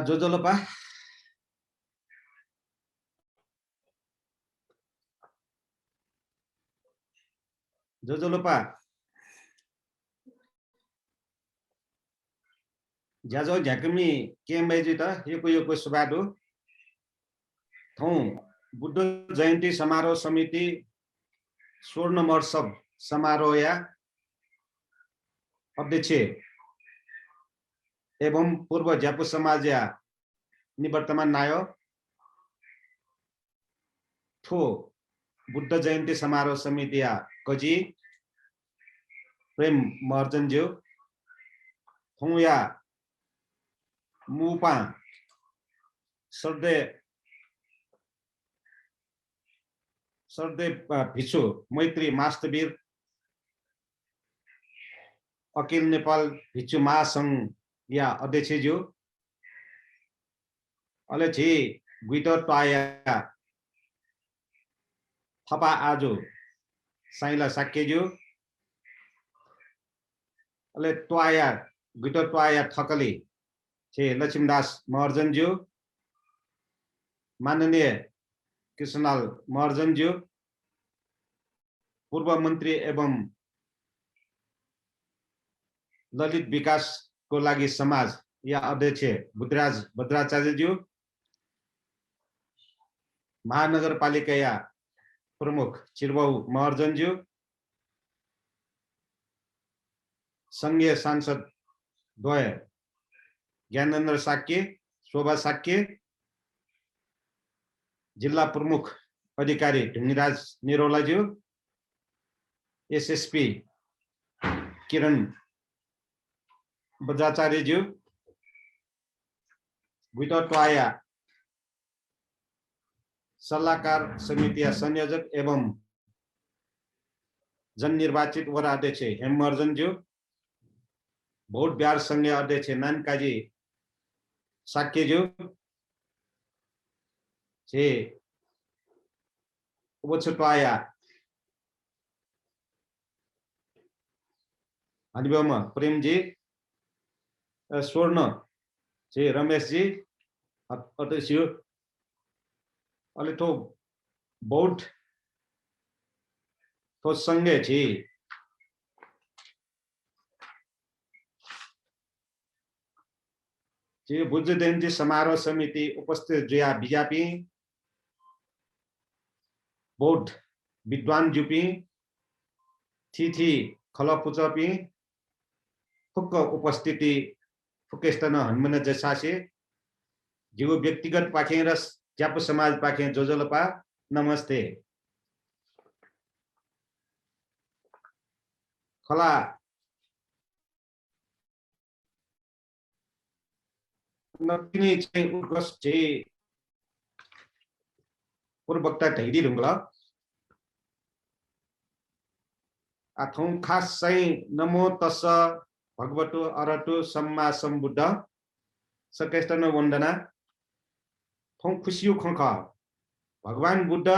जोजोलोपा जोजोलोपा ज्याजो झ्याकमी के मैजी त यो सुबाडो थौ बुद्ध जयन्ती समारोह समिति स्वर्ण महोत्सव समारोह या अध्यक्ष एवं पूर्व ज्यापु समाज या निवर्तमान नायो ठो बुद्ध जयन्ती समारोह समिति या कजी प्रेम महर्जनज्यू थौया मुपा सर्दे भिचु मैत्री मास्तवीर अखिल नेपाल भिचु महासंघ या अध्यक्षज्यू अलेछि गुइटर टया थपा आजु साइला साक्यज्यू अले टया गुइटर टया थकली छे लक्ष्मीदास महर्जनज्यू माननीय कृष्णलाल महर्जनज्यू पूर्व मंत्री एवं ललित विकास को लागि समाज या अध्यक्ष बुद्धराज भद्राचार्यज्यू महानगरपालिका या प्रमुख चिरबाउ महर्जनज्यू संघीय सांसद द्वय ज्ञानेन्द्र साक्य शोभा साक्य जिल्ला प्रमुख अधिकारी ढुङ्गिराज निरौलाज्यू एसएसपी किरण बज्राचार्यज्यू गुइटर टया सल्लाहकार समिति या संयोजक एवं जन निर्वाचित वडा अध्यक्ष हेम महर्जनज्यू भोट बिहार संघीय अध्यक्ष नानकाजी साक्यज्यू छे उपछुटवाया हनिबम प्रेमजी स्वर्ण छे रमेशजी अध्यक्ष अले तो बोर्ड तो संघे छी जे बुद्ध जयन्ती समारोह समिति उपस्थित जुया बिजापी बोर्ड विद्वान जुपी थी खलपुचपी फुक्क उपस्थिति फुकेस्तन हनुमान जसासे जीव व्यक्तिगत पाखे र ज्यापु समाज पाखे जोजोलोपा नमस्ते खला नकिनी चाहिँ उर्गस चाहिँ पूर्वक्ता ढैडी ढुङ्गला आथौं खास चाहिँ नमो तस्स भगवतो अरहतो सम्मा सम्बुद्ध सकेष्टन वन्दना थौं खुसियो खंख भगवान बुद्ध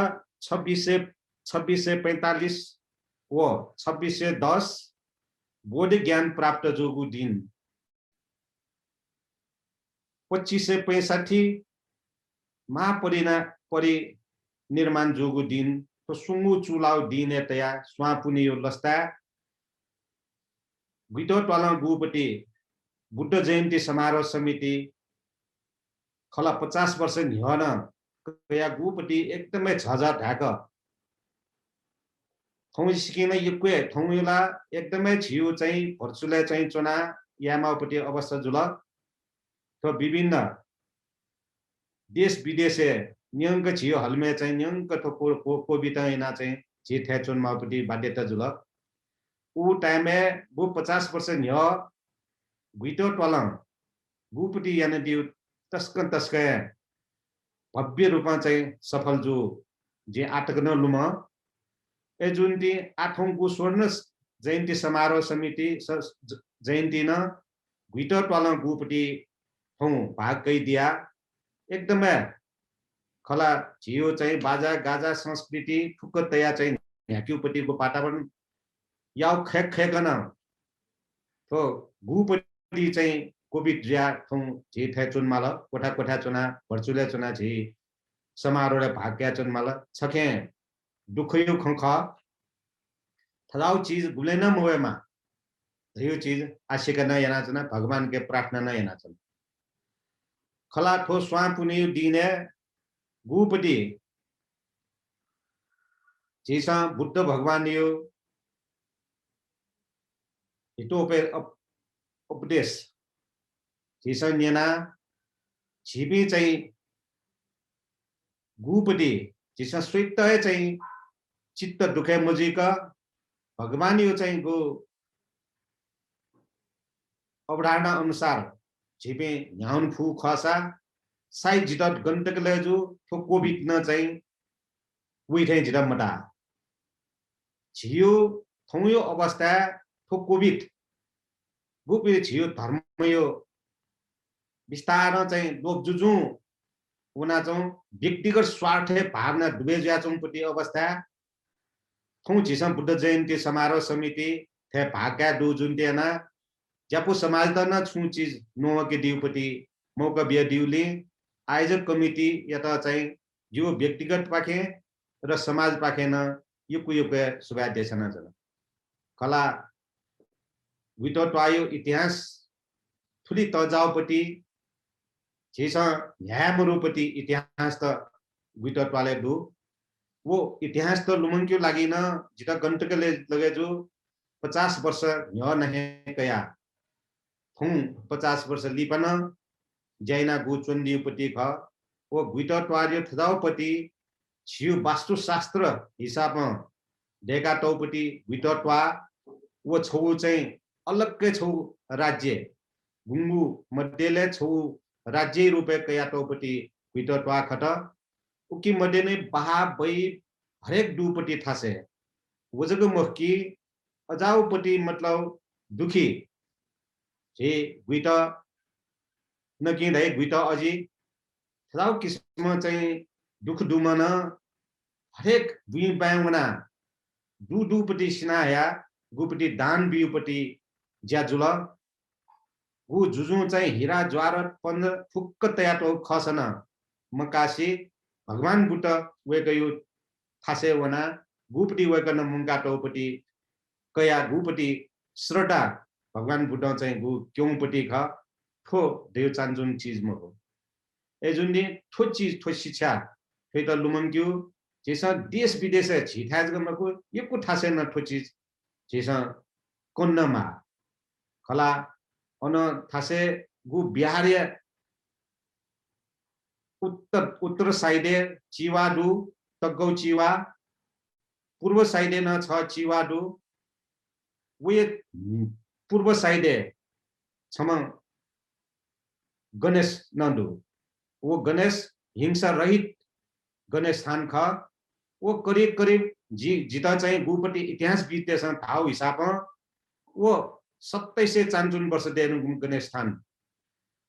2645 व 2610 बोधि ज्ञान प्राप्त जोगु दिन 2565 महापरिनिर्माण जोगु दिन तो सुंगु चुलाव दिन एतया स्वापुनि यो लस्ता गुइटो टला गुपटी बुद्ध जयन्ती समारोह समिति खला 50 वर्ष निहन कया गुपटी एकदमै झझ ढाक थौ सिकिन युक्वे थौला एकदमै छिउ चाहिँ भर्चुले चाहिँ चना यामापटी अवस्था जुल तो विभिन्न देश विदेशे न्यंक छियो हलमे चाहिँ न्यंक तो को बिताइना चाहिँ छिथे चुनमापटी बाध्यता जुल उ टाइममे बु 50 वर्ष निह गुइटो टलङ गुपटी याने दिउ तस्क भव्य रूपमा चाहिँ सफल जो जे आटक न लुम ए जुन ती 8औं को स्वर्ण जयन्ती समारोह समिति जयन्ती न गुइटो टलङ गुपटी हौ भाग कै दिया एकदमै खला झियो चाहिँ बाजा गाजा संस्कृति फुक्क तया चाहिँ ह्याक्युपटिको वातावरण याउ खेकन तो गुपटी चाहिँ कोभिड ज्या थों झी थे चुन माल कोठा कोठा चुना भर्चुअल चुना झी समारोह भाग्य चुन माल छके दुखयो खंख थलाउ चीज गुले न मोएमा यो चीज आशिका न याना चुना भगवान के प्रार्थना न याना चुना खला थो स्वा पुनि दिने गुपटी झीसा बुद्ध भगवान यो हितो पे उपदेश झीसा न्याना झिबी चाहिँ गुपटी झीसा स्वित चाहिँ चित्त दुखे मजिका भगवान यो चाहिँ गो अवधारणा अनुसार झिपे न्याउन फु खसा साइ जितत गन्तक लेजु थो कोभिड न चाहिँ उइथे जित मटा झियो थौयो अवस्था थो कोभिड गुपे झियो धर्म यो विस्तार चाहिँ लोभ जुजु उना चाहिँ व्यक्तिगत स्वार्थ भावना डुबे जाचौं पति अवस्था थौ झिसा बुद्ध जयन्ती समारोह समिति थे भाग्या दु जुन तेना ज्यापो समाज त न छु चीज नो के दिउपति मौका बिया दिउले आयोजक कमिटी यता चाहिँ जो व्यक्तिगत पाखे र समाज पाखे न युक सुभा देशना जन कला वितो टवायो इतिहास थुली तजाउपति झेसा न्यायमरुपति इतिहास त वितो टवाले दु वो इतिहास त लुमंक्यो लागि न जिता गन्तकले लगे जो 50 वर्ष न्य नहे कया थुं 50 वर्ष लिपन जैना गु चुन्दिउपति ख वो वितो टवायो थजाउपति छिउ वास्तुशास्त्र हिसाबमा डेका टौपति वितो टवा वो छौ चाहिँ अलग्गै छौ राज्य गुंगु मध्यले छौ राज्य रुपे कया टौपति वितो टवा खट उकी मध्ये नै बहा बई हरेक दुपति थासे वजग मखकी अजाउपति मतलब दुखी जे वितो नकि दै वितो अजी थजाउ किस्म चाहिँ दुख दुमन हरेक दुई बायवना दुपति सिनाया गुपति दान बिउपति ज्याजुल गु जुजु चाहिँ हिरा ज्वार पन्द फुक्क तयाटो खसन मकासी भगवान बुद्ध वेकयो थासे वना गुपति वेकन मुंगा टोपति कया गुपति श्रद्धा भगवान बुद्ध चाहिँ गु क्योंपति ख थो देव चान्जुन चीज म हो ए जुन दि थो चीज थो शिक्षा फेत लुमंग्यु जेसा देश विदेश छिथाज गमको यको थासे न थो चीज जेसा कोन्नमा खला अन थासे गु बिहारिया उत्तर साइडे चिवाडु तगौ चिवा पूर्व साइडे न छ चिवाडु वे पूर्व साइडे छम गणेश नन्दु वो गणेश हिंसा रहित गणेश स्थान ख वो करीब करीब जिता चाहिँ गुपति इतिहास विद्यासँग थाउ हिसाबमा वो 2700 चान्चुन वर्ष देनु गणेश स्थान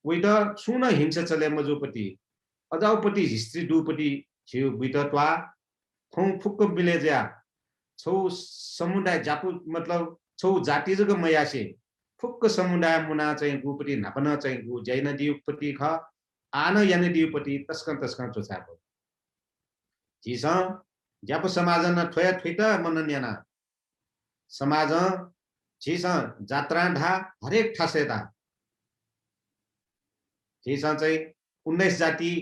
वेद सुन हिंसा चले मजुपति अजाउपति हिस्ट्री दुपति छिउ बितत्वा थौ फुक्क विलेज्या छौ समुदाय जापु मतलब छौ जाति जग मयासे फुक्क समुदाय मुना चाहिँ गुपति नापन चाहिँ गु जैन दिउपति ख आन याने दिउपति तस्कन चोचाको जिस ज्यापु समाज न थोया थुइट मन न्याना समाज जिस जात्रा ढा हरेक ठासेता जिस चाहिँ 19 जाति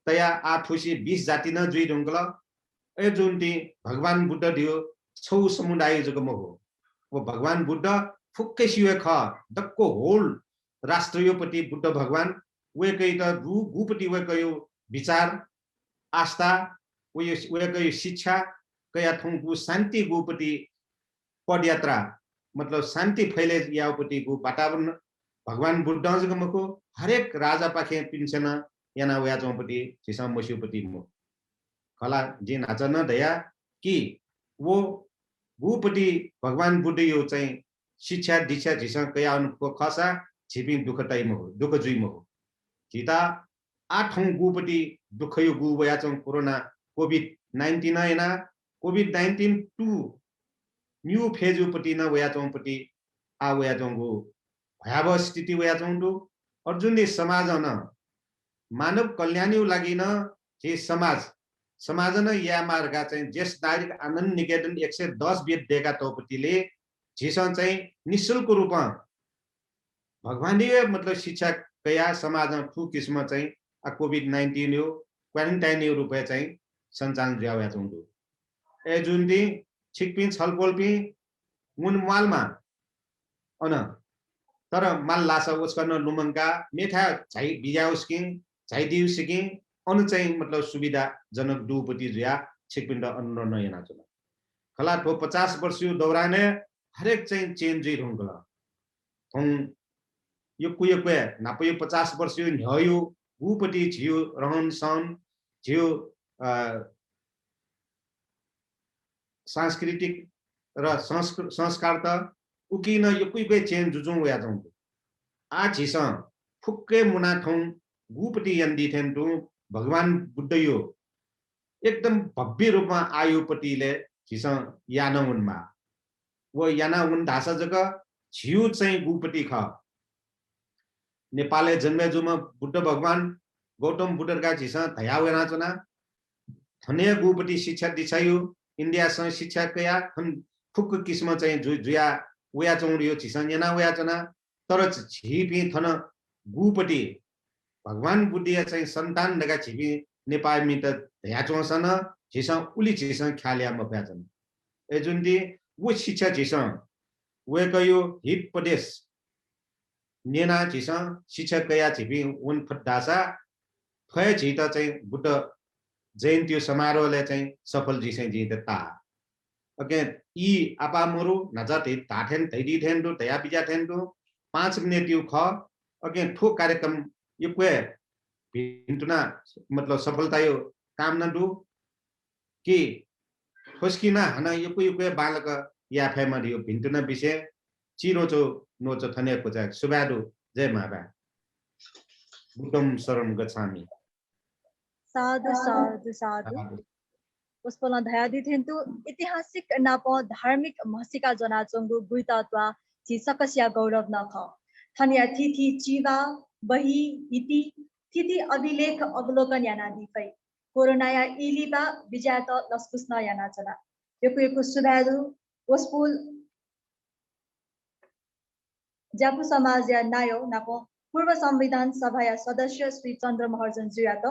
तया 8 खुसी 20 जाति न जुइ ढुंगल ए जुन्ती भगवान बुद्ध दियो छौ समुदाय जगमो हो वो भगवान बुद्ध फुक्कै सिवे ख दक्को होल राष्ट्रयोपति बुद्ध भगवान वे कई त गुपति वे कयो विचार आस्था वे कयो शिक्षा कया थुंगु शान्ति गुपति पदयात्रा मतलब शान्ति फैले यापति गु वातावरण भगवान बुद्ध जगमको हरेक राजा पाखे पिन्छन याना वया चौपति जिसा मसिउपति मो खला जिन आचन दया कि वो गुपति भगवान बुद्ध यो चाहिँ शिक्षा दीक्षा जिसा कया अनुको खसा छिपि दुख टाइम हो दुख जुइम हो जिता आठौं गुपति दुख यो गु वया चौ कोरोना कोभिड 19 ना कोभिड 19 2 न्यू फेजुपति न वया चौपति आ वया चौगु भयावह स्थिति वया चौंडु अर्जुनले समाजन मानव कल्याणको लागि न जे समाजन या मार्गा चाहिँ ज्येष्ठ नागरिक आनन्द निकेतन 110 बेड दिएका तौपतिले झिसँग चाहिँ निशुल्क रूपमा भगवानीय मतलब शिक्षा कया समाजमा ठु किसिम चाहिँ कोभिड-19 हो क्वारेन्टाइन यो रुपैयाँ चाहिँ सञ्चालन ज्याव्या चौंडु ए जुन दिन छिकपिन छलपोलपि मुनमालमा अन तर माल लासा ओस्कन लुमंका मेठा झाइ बिजाउस्कि झाइ दिउस्कि अनु चाहिँ मतलब सुविधाजनक दुपति जुया छिकपिन अनुरोध नयाँ चुना खला ठो 50 वर्ष यो दौराने हरेक चाहिँ चेन्ज होंगला हम यो कुये नापयो 50 वर्ष यो न्हयो गुपति झियो रहन सहन झियो सांस्कृतिक र संस्कार त उकिन यो कुये चेन्ज जुजुङ वया जौं आ झिस फुक्के मुना ठौ गुपति यन्दी थेन्टु भगवान बुद्ध यो एकदम भव्य रूपमा आयुपतिले झिस यानउनमा वो याना उन धासा जग झिउ चाहिँ गुपति ख नेपालले जन्मेजुमा बुद्ध भगवान गौतम बुद्धका झिस धयावेना चना थने गुपति शिक्षा दिछायो इन्डिया सँग शिक्षा कया खन फुक किस्म चाहिँ जुया वया चौडियो झिस याना वया चना तर झिपि थन गुपति भगवान बुद्ध चाहिँ सन्तान दगा झिपि नेपाल मित धयाचोसन झिस उली झिस ख्याल्या मप्याचन ए जुन्दी वो शिक्षा झिस वे कयो हित प्रदेश नेना झिस शिक्षा कया झिपि उन फड्डासा फय झित चाहिँ बुद्ध जयन्ती समारोहले चाहिँ सफल झिसे झित ता ओके ई आपामुरु नजाते ताठेन थैदी थेन्दु तया बिजा थेन्दु 5 मिनेट यो ख ओके ठो कार्यक्रम यो क्वे भिन्टुना मतलब सफलता यो काम न दु कि खोस्किना हना यो क्वे बालक या फेमरी यो भिन्टुना विषय चिरोचो नोचो थने कोचा सुबादु जय माता बुद्धम शरण गच्छामि साधु साधु साधु पुष्पला धयादि थेन्तु ऐतिहासिक नाप धार्मिक महसिका जनाचंगु गुइतात्वा छि सकसिया गौरव न ख थनिया तिथि चिवा बही इति तिथि अभिलेख अवलोकन यानादि फै कोरोनाया इलिबा विजयत लस्कुस्न यानाचना यको सुबादु वस्पुल जापु समाज या नायो नापो पूर्व संविधान सभा या सदस्य श्री चन्द्र महर्जन जुयात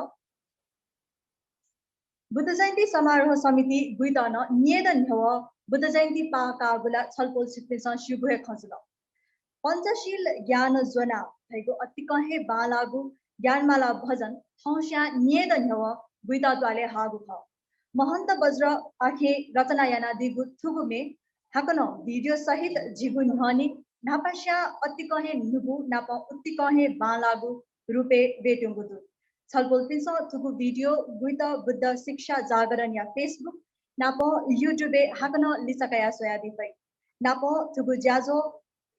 बुद्ध जयन्ती समारोह समिति गुइतन नियदन हव बुद्ध जयन्ती पाका गुला छलपोल सिक्नेछ शिवभय खजुल पञ्चशील ज्ञान जना भएको अति कहे बालागु ज्ञानमाला भजन थौस्या नियदन हव गुइताद्वाले हागु ख महन्त वज्र आखे रचना याना दिगु थुगुमे हाकनो भिडियो सहित जिगु न्हनी नापास्या अति कहे नुगु नापा उति कहे बालागु रुपे बेटुगु दु छलपोल पिन्छ थुगु भिडियो गुइता बुद्ध शिक्षा जागरण या फेसबुक नापो युट्युबे हाकनो लिसकया सोयादी पै नापो थुगु ज्याजो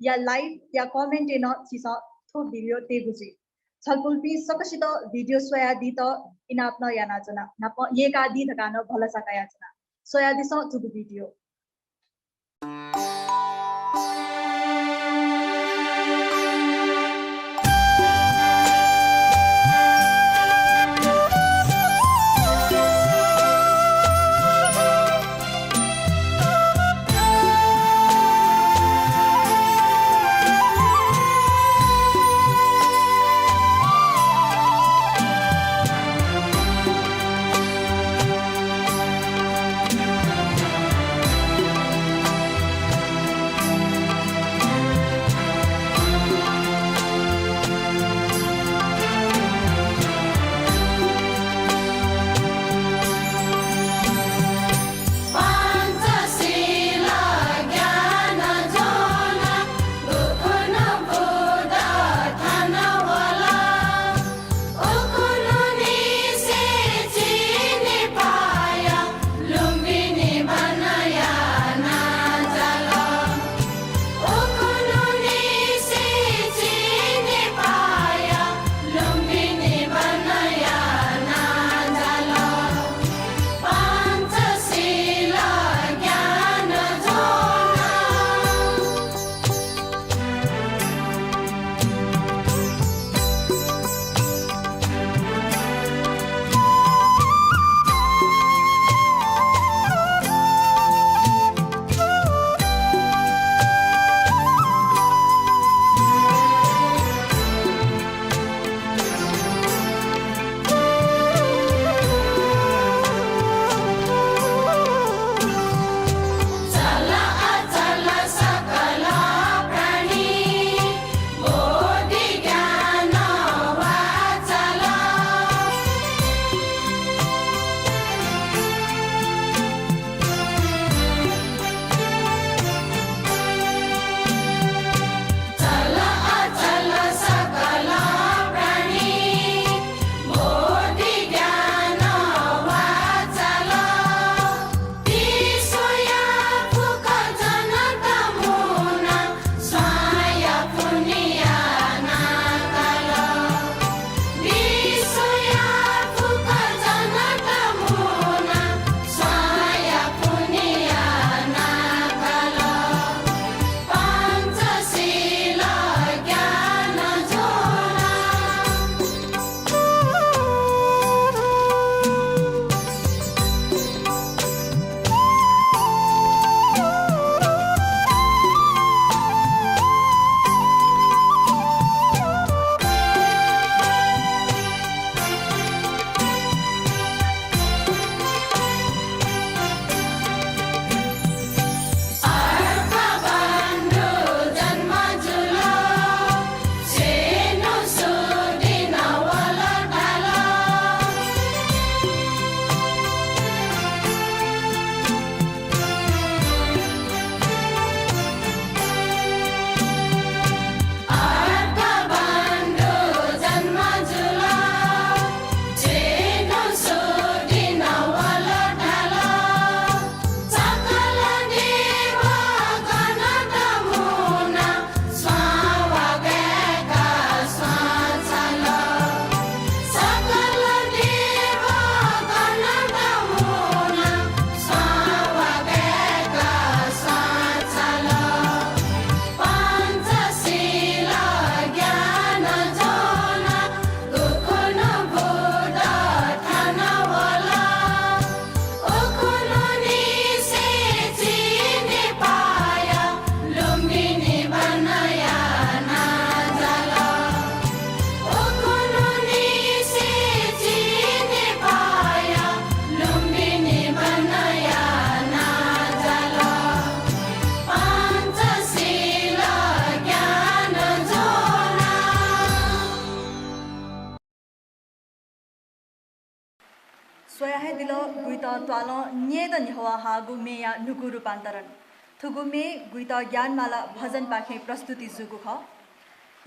या लाइभ या कमेन्ट न छिस थो भिडियो तेगुजी छलपोल पि सकसित भिडियो सोयादी त इनाप्न या नाचना नापो येका दि धकान भला सकया जना सोयादी स थुगु भिडियो सोया है दिलो गुइता त्वालो न्येद न्हवा हागु मेया नुगु रूपान्तरण थुगु मे गुइता ज्ञानमाला भजन पाखे प्रस्तुति जुगु ख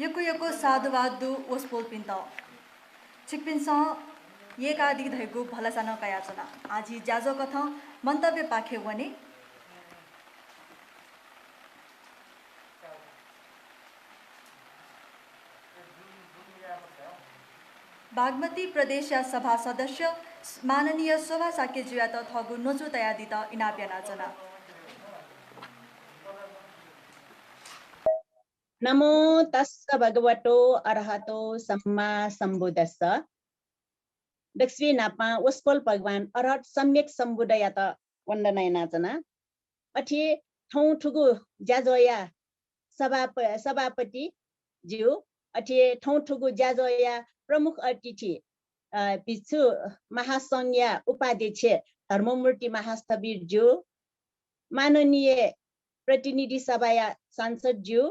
यको साधुवादु ओस्पोल पिन्त छिकपिन्स येकादि धैगु भलासान कयाचना आजि जाजो कथ मन्तव्य पाखे वने बागमती प्रदेश सभा सदस्य माननीय शोभा साके जुयात थगु नोचु तयादित इनाप्या नाचना नमो तस्स भगवतो अरहतो सम्मा सम्बुद्धस्स दक्षिण नापा वस्पल भगवान अरहत सम्यक सम्बुद्धयात वन्दनाय नाचना अथि ठौ ठुगु जाजोया सभापति ज्यू अथि ठौ ठुगु जाजोया प्रमुख अतिथि भिक्षु महासंघीय उपाध्यक्ष धर्ममूर्ति महास्थवीर ज्यू माननीय प्रतिनिधि सभा सांसद ज्यू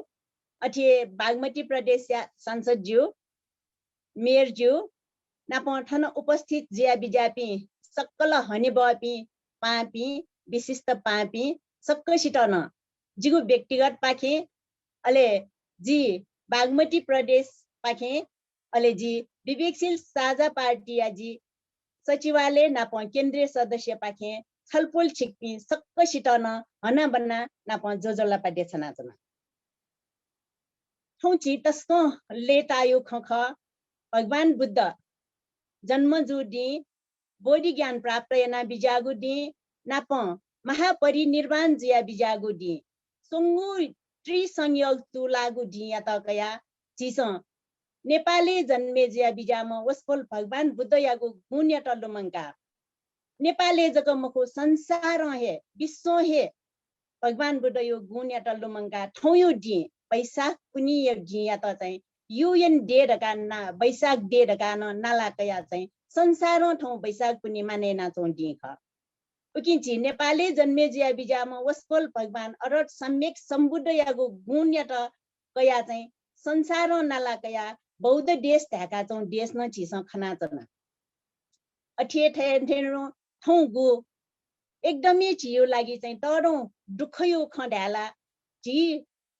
अथि बागमती प्रदेश सांसद ज्यू मेयर ज्यू नापठन उपस्थित जिया बिजापी सक्कल हने बपी पापी विशिष्ट पापी सक्क सिटन जिगु व्यक्तिगत पाखे अले जी बागमती प्रदेश पाखे अले जी विवेकशील साझा पार्टी जी सचिवालय नाप केन्द्रीय सदस्य पाखे छलफल छिक्पी सक्क सिटन हना बन्ना नाप जोजला पाडे छनाचना ठौची तस्को लेतायो खख भगवान बुद्ध जन्म जुदी बोधि ज्ञान प्राप्त याना बिजागुदी नाप महापरिनिर्वाण जिया बिजागुदी सुंगु त्रिसंयोग तुलागु दिया तकया चिस नेपाली जन्मे जिया बिजाम वस्पल भगवान बुद्ध यागु गुण्य टल्लुमंका नेपाली जगमको संसार हे विश्व हे भगवान बुद्ध यो गुण्य टल्लुमंका ठौयो दि वैशाख पुनि एक जिया त चाहिँ युएन डे ढका ना वैशाख डे ढका न नाला कया चाहिँ संसारौं ठाउँ वैशाख पुनि माने नाचौं दिख उकिछि नेपाली जन्मे जिया बिजाम वस्पल भगवान अरहत सम्यक सम्बुद्ध यागु गुण्य त कया चाहिँ संसारौं नाला कया बौद्ध देश ढाका चौं देश न छिस खनाचना अठे ठेरो ठौँ गु एकदमै छियो लागि चाहिँ तरौं दुखयो खड्याला जी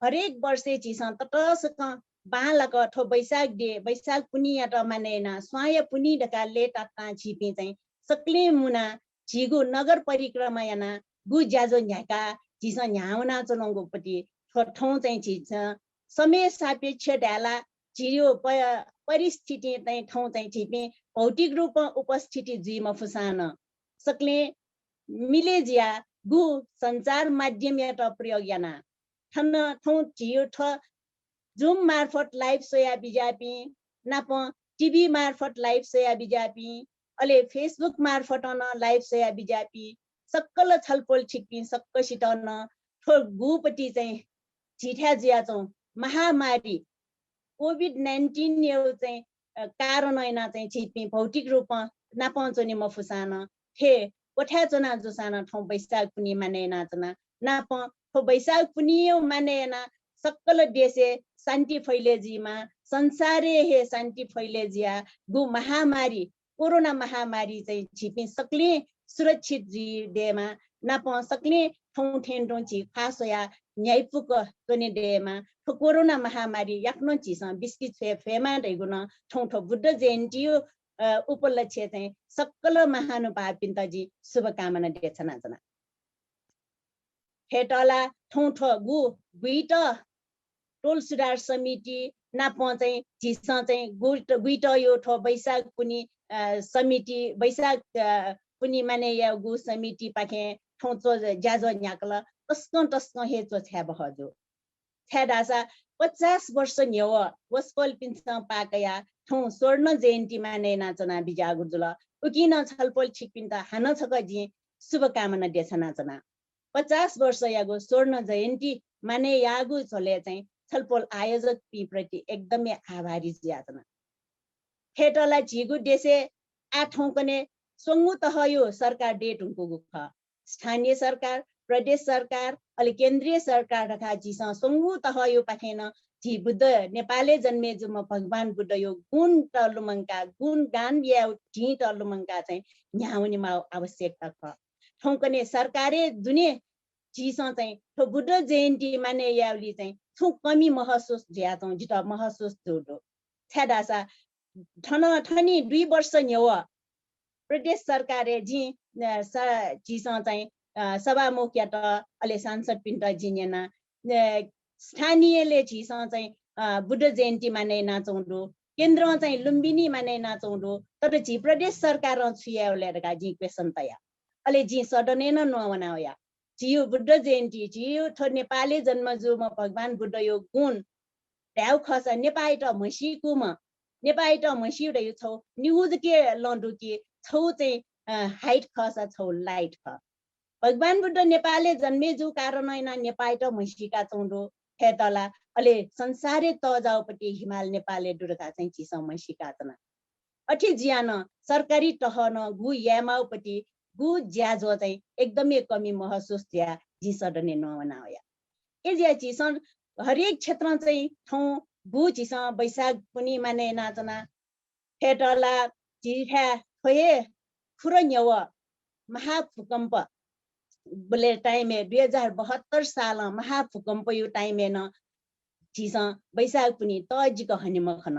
हरेक वर्षे चिस तटसक बालक ठो वैशाख डे वैशाख पुनिया त मानेना स्वाय पुनि ढका लेट ता छिपे चाहिँ सक्ले मुना झिगु नगर परिक्रमा याना गु ज्याजो न्याका चिस न्याउना चलंगोपति ठौ चाहिँ छिस समय सापेक्ष ढाला छियो परिस्थिति चाहिँ ठौ चाहिँ छिपे भौतिक रूपमा उपस्थिति जीमा फुसान सक्ले मिलेजिया गु संचार माध्यम या त प्रयोग याना ठन ठौ छियो ठ जुम मार्फत लाइभ सोया बिजापी नाप टिभी मार्फत लाइभ सोया बिजापी अले फेसबुक मार्फत न लाइभ सोया बिजापी सक्कल छलफल छिक्पी सक्क सिटन ठो गुपटी चाहिँ छिठ्या जिया चौं महामारी कोभिड-19 यो चाहिँ कारण ऐना चाहिँ छिपी भौतिक रूपमा नापचोनी मफुसान थे कोठ्या चना जोसान ठौ वैशाख पुनि माने नाचना नाप ठो वैशाख पुनि माने ना सक्कल देशे शान्ति फैलेजीमा संसारे हे शान्ति फैलेजिया गु महामारी कोरोना महामारी चाहिँ छिपी सक्ले सुरक्षित जी देमा नाप सक्ले ठौ ठेन्डो छि खासया न्यायपुक तने देमा ठो कोरोना महामारी याक्नो छिस बिस्किट फेमा दैगुन ठौ ठो बुद्ध जयन्ती उपलक्ष्य चाहिँ सक्कल महानुभाव पिन्तजी शुभकामना देछना जना हेटला ठौ ठो गु गुइट टोल सुधार समिति नाप चाहिँ झिस चाहिँ गुइट यो ठो वैशाख पुनि समिति वैशाख पुनि माने या गु समिति पाखे ठौचो ज्याजो न्याकल तस्को हे चो छ्या बहजो छ्या दासा 50 वर्ष न्यव वस्पल पिन्छ पाकया ठौ स्वर्ण जयन्ती माने नाचना बिजागुजुल उकिन छलपल छिकपिन त हान छक जी शुभकामना देछ नाचना 50 वर्ष यागु स्वर्ण जयन्ती माने यागु चले चाहिँ छलफल आयोजक प्रति एकदमै आभारी ज्यातना खेटला झिगु देशे आठौं कने सोंगु तह यो सरकार डेट उनको गुख स्थानीय सरकार प्रदेश सरकार अलि केन्द्रीय सरकार रखा जिस सोंगु तह यो पाखेन जी बुद्ध नेपाले जन्मे जुम भगवान बुद्ध यो गुण टलुमंका गुण गान या जी टलुमंका चाहिँ न्याउनी मा आवश्यकता छ ठौकने सरकारे दुने चीसा चाहिँ ठो बुद्ध जयन्ती माने यावली चाहिँ थु कमी महसुस ज्या चाहिँ जित महसुस जोडो छ्यादासा ठनी 2 वर्ष न्यव प्रदेश सरकारले जी चीसा चाहिँ सभामुख या त अले सांसद पिण्ड जिनेना स्थानीयले चीसा चाहिँ बुद्ध जयन्ती माने नाचौडो केन्द्रमा चाहिँ लुम्बिनी माने नाचौडो तर जी प्रदेश सरकार छुयाउलेका जी क्वेशन तया अले जी सदने न नवनाया जियो बुद्ध जयन्ती जियो थो नेपाली जन्मजु म भगवान बुद्ध यो गुण ट्याउ खस नेपाली त मसीकु म नेपाली त मसी रे छौ न्यूज के लन्डु के छौ चाहिँ हाइट खस छौ लाइट ख भगवान बुद्ध नेपाली जन्मेजु कारण हैन नेपाली त मसीका चौडो हेतला अले संसारे त जाउपटी हिमाल नेपालले दुर्गा चाहिँ चिसा मसीका तना अठी ज्यान सरकारी तहन गु यामाउपटी गु ज्याजो चाहिँ एकदमै कमी महसुस ज्या जी सदने नवनाया ए ज्या चिसन हरेक क्षेत्र चाहिँ ठौ गु चिसा बैशाख पनि माने नाचना फेटला जिठा खोए खुरन्यव महाभूकम्प बोले टाइमे 2072 साल महाभूकम्प यो टाइमे न चिसा बैशाख पनि तजिक हनिम खन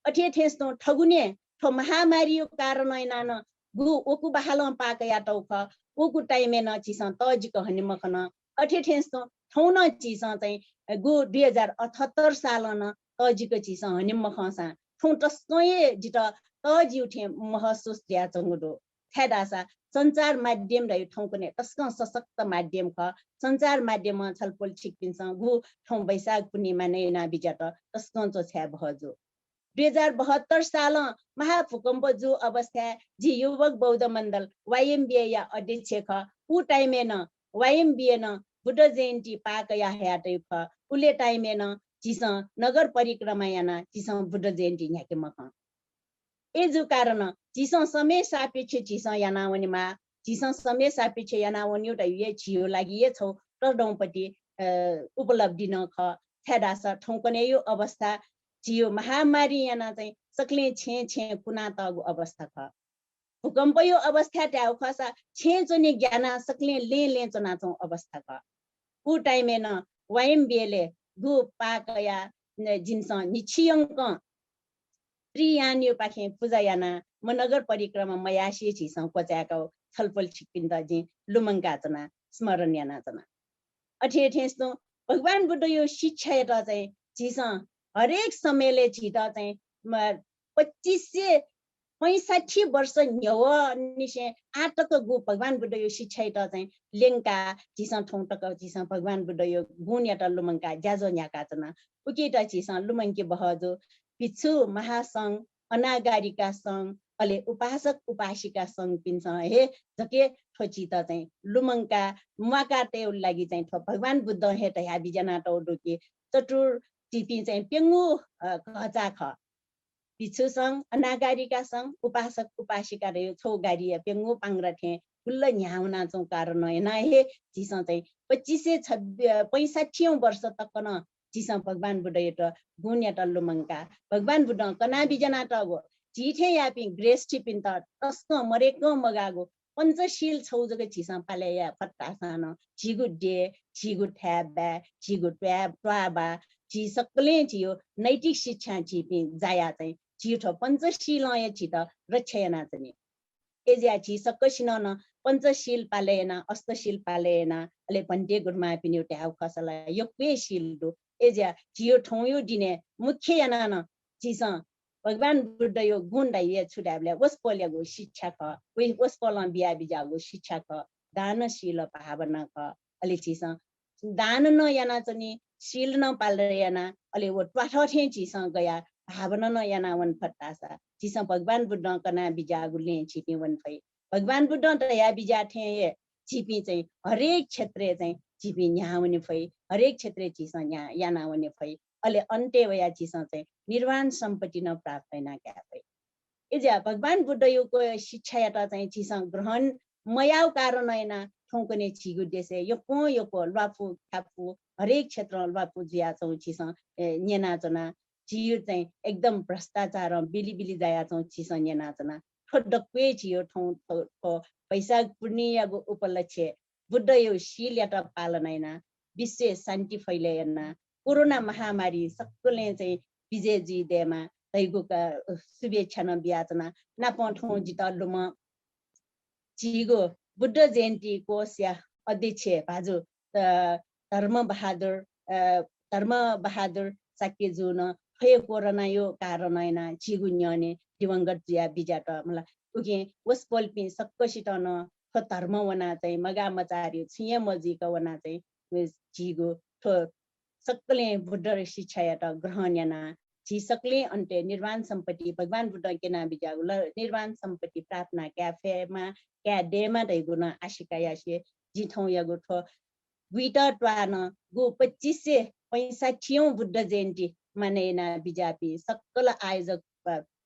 अठे ठेस्तो ठगुने ठो महामारी यो कारण हैन गु ओकु बहालम पाक या टौख ओकु टाइमे न चिसा तजिक हनिम खन अठे ठेस्तो ठौन चिसा चाहिँ गु 2078 साल न तजिक चिसा हनिम खसा ठौ तस्कए जित तजि उठे महसुस ज्या चंगुदो थेदासा संचार माध्यम रह्यो ठौकने तस्क सशक्त माध्यम ख संचार माध्यममा छलफल छिकिन्छ गु ठौ बैशाख पूर्णिमा नै ना बिजट तस्क छ्या भजो 2072 साल महाभूकम्प जो अवस्था जी युवक बौद्ध मण्डल YMBA या अध्यक्ष ख उ टाइमे न YMBA न बुद्ध जयन्ती पाक या हयाटै ख उले टाइमे न चिस नगर परिक्रमा याना चिस बुद्ध जयन्ती न्याके मख एजु कारण चिस समय सापेक्ष चिस यानावनीमा चिस समय सापेक्ष यानावनी एउटा ये छियो लागि ये छौ टडौपटी उपलब्धि न ख थेदास ठौकने यो अवस्था जियो महामारी याना चाहिँ सक्ले छे कुना तगु अवस्था ख भूकम्प यो अवस्था ट्याउ खसा छे चोने ज्ञाना सक्ले ले चना छौ अवस्था ख उ टाइमे न YMBA ले गु पाकया जिन्स निछियंक त्रियान यो पाखे पूजा याना म नगर परिक्रमा मयासी छिसौ कोच्याको छलफल छिकिन्द जि लुमंगा तना स्मरण याना तना अठे ठेस्तो भगवान बुद्ध यो शिक्षा एटा चाहिँ छिस हरेक समयले छिटा चाहिँ 2565 वर्ष न्यव निसे आटक गु भगवान बुद्ध यो शिक्षा एटा चाहिँ लेंका छिस ठौटक छिस भगवान बुद्ध यो गुण एटा लुमंगा ज्याजो न्याका तना उकेटा छिस लुमंके बहजो पिछु महासंघ अनागारिका संघ अले उपासक उपासिका संघ पिन्छ हे जके ठोचिता चाहिँ लुमंका मकाते लागि चाहिँ भगवान बुद्ध हे त या बिजना टौडुके चतुर टिपी चाहिँ पेंगु खचा ख पिछु संघ अनागारिका संघ उपासक उपासिका रे छौ गाडी पेंगु पांग्रा थे कुल्ल न्याउना चौ कारण हैन हे जिस चाहिँ 2565 वर्ष तक न जिस भगवान बुद्ध एट गुण एट लुमंका भगवान बुद्ध कना बिजना टगो जिठे यापि ग्रेस टिपिन त तस्क मरेको मगागो पंचशील छौ जगे जिस पाले या फट्टासान जिगु डे जिगु ठ्याबा जिगु ट्याब ट्वाबा जि सकले जियो नैतिक शिक्षा जिपि जाया चाहिँ जिठो पंचशील या जित रक्षयना चाहिँ एज्या जि सकसिन न पंचशील पालेना अष्टशील पालेना अले भन्टे गुरमा पिनि एउटा हाउ खसला योक्वे शील दो एज्या जियो ठौयो दिने मुख्य याना न जिस भगवान बुद्ध यो गुण दाइए छुडाबले वस्पोलेगो शिक्षा ख वस्पोलन बिया बिजागो शिक्षा ख दानशील भावना ख अले जिस दान न याना चाहिँ शील न पाले याना अले वो ट्वाठे जिस गया भावना न याना वन फट्टासा जिस भगवान बुद्ध कना बिजागुले छिपि वन फै भगवान बुद्ध त या बिजा थे छिपि चाहिँ हरेक क्षेत्र चाहिँ छिपि न्याउने फै हरेक क्षेत्र चिस न्या यानाउने फै अले अन्त्य वया चिस चाहिँ निर्वाण सम्पत्ति न प्राप्त हैन क्या फै एजा भगवान बुद्ध योको शिक्षा याता चाहिँ चिस ग्रहण मयाउ कारण हैन ठौकने छिगु देशे योको लाफु खापु हरेक क्षेत्रमा पुजिया छौँ छिस नेना जना छियो चाहिँ एकदम भ्रष्टाचार बिली जाया छौँ छिस नेना जना ठोडक्वे छियो ठौ पैसा पुण्यको उपलक्ष्य बुद्ध यो शीलयात पालनैना विश्व शान्ति फैलैना कोरोना महामारी सबैले चाहिँ विजयजी देमा तैगोका शुभेच्छा न बियाचना नापठौँ जितल्लुमा चिगो बुद्ध जयन्ती कोषया अध्यक्ष भाजु धर्म बहादुर साक्यजु न खय कोरोना यो कारण हैन चिगु न्यने दिवंगत जिया बिजाट मलाई उके वसपल्पि सक्कसित न धर्म वना चाहिँ मगामचारी छिया मजीका वना चाहिँ चिगु सक्कले बुद्ध शिक्षायात ग्रहण याना जी सकले अन्ते निर्वाण सम्पत्ति भगवान बुद्ध के नाम बिजागु निर्वाण सम्पत्ति प्रार्थना क्याफेमा क्या डेमा दैगुना आशिका यासे जिठौँ यागु ठो गुइटा ट्वान गु 2565 बुद्ध जयन्ती मानेना बिजापि सक्कल आयोजक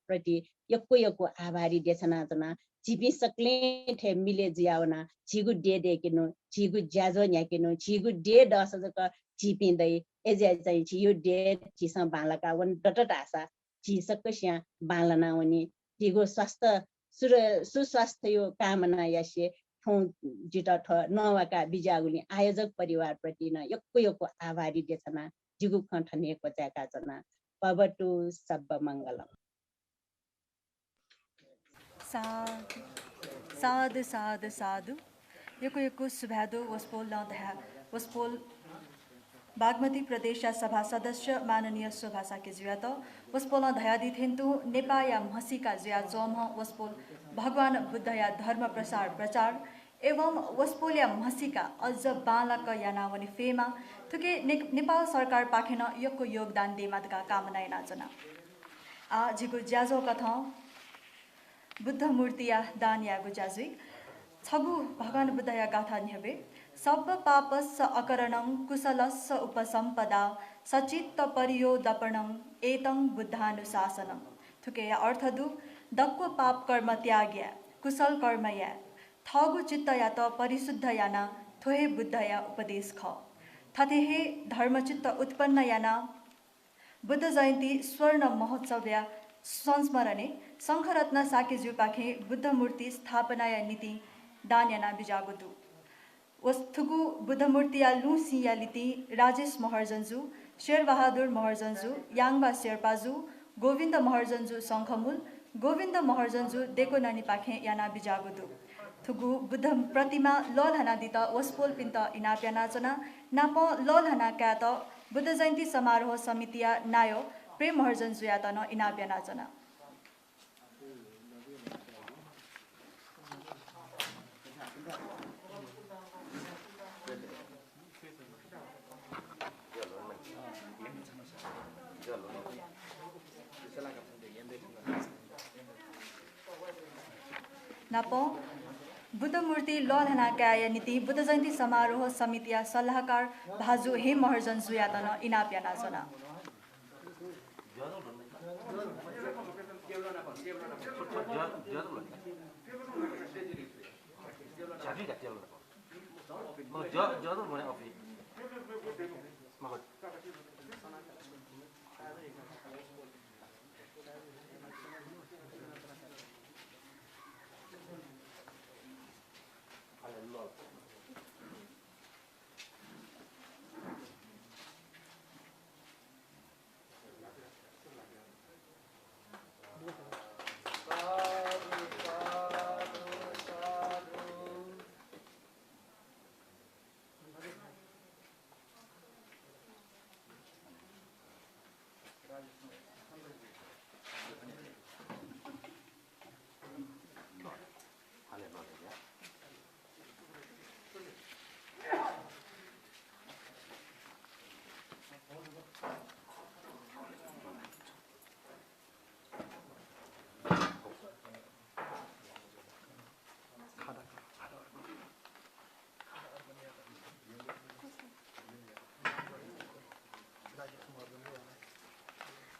प्रति यक्को आभारी देशना जना जिपि सक्ले थे मिले जियावना जिगु डे किनु जिगु ज्याजो न्याकिनु जिगु डे दसजक जिपिँदै एजे चाहिँ जियो डे जिस बालका वन डट आशा जी सक्कस्या बालना वनी जिगु स्वास्थ्य सुस्वास्थ्य यो कामना यासे ठौँ जिट ठ नवाका बिजागुली आयोजक परिवार प्रति न यक्को आभारी देशना जिगु खठनेको च्याका जना पवटु सब मंगलम साधु साधु साधु यको सुभादो वस्पोल बागमती प्रदेश सभा सदस्य माननीय शोभा केजुया त वस्पोल धयादि थेन्तु नेपाया महसिका जुया जोम वस्पोल भगवान बुद्ध या धर्म प्रचार एवं वस्पोलिया महसिका अझ बालक यानावनी फेमा थुके नेपाल सरकार पाखेन यको योगदान देमातका कामना नाचना जिगु ज्याजो कथा बुद्ध मूर्ति या दान यागु ज्याजुई छगु भगवान बुद्ध या गाथा न्यबे सब पापस अकरणं कुशलस्स उपसम्पदा सचित्त परियो दपणं एतं बुद्धानुशासनं थुके या अर्थ दु दक्को पाप कर्म त्याग्या कुशल कर्म या थगु चित्त या त परिशुद्ध याना थोहे बुद्ध या उपदेश ख थथेहे धर्मचित्त उत्पन्न याना बुद्ध जयन्ती स्वर्ण महोत्सव या संस्मरणे शङ्खरत्न साकेज्यू पाखे बुद्ध मूर्ति स्थापना या नीति दान याना बिजागुदु वस्तुगु बुद्ध मूर्ति या लुसी या लिति राजेश महर्जनजू शेरबहादुर महर्जनजू याङबा शेर्पाजू गोविन्द महर्जनजू शङ्खमूल गोविन्द महर्जनजू देखो नानी पाखे याना बिजागुदु थुगु बुद्ध प्रतिमा लल हना दित वस्पोल पिन्त इनाप्या नाचना नाप लल हना क्यात बुद्ध जयन्ती समारोह समितिया नायो प्रेम महर्जनजू या तन इनाप्या नाचना नापो बुद्ध मूर्ति लल हनाकाय नीति बुद्ध जयन्ती समारोह समितिया सल्लाहकार भाजु हे महर्जन जुयातन इनाप्या नाचना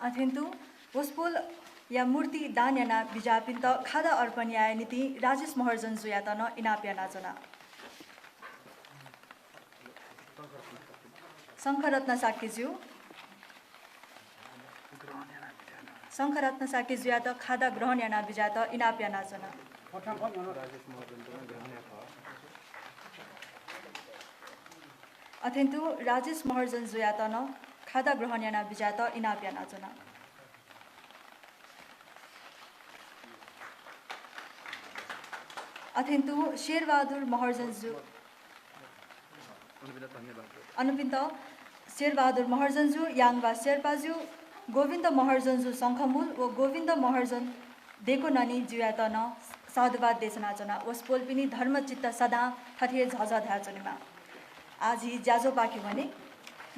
अथेन्तु वस्पोल या मूर्ति दान याना बिजापिन त खादा अर्पण या नीति राजेश महर्जन जुयातन इनाप्या नाचना शङ्खरत्न साकेज्यू यात खादा ग्रहण याना बिजात इनाप याना जना अथेन्तु राजेश महर्जन जुयात न खादा ग्रहण याना बिजात इनाप याना जना अथेन्तु शेरबहादुर महर्जन जु अनुपिन्त शेरबहादुर महर्जन जु याङबा शेर्पाजु गोविन्द महर्जन जु शङ्खमूल व गोविन्द महर्जन देखो ननी जुयात न साधुवाद देशना जना वस्पोल पनि धर्मचित्त सदा ठठे झझ ध्याचनीमा आज ही ज्याजो पाक्यो भने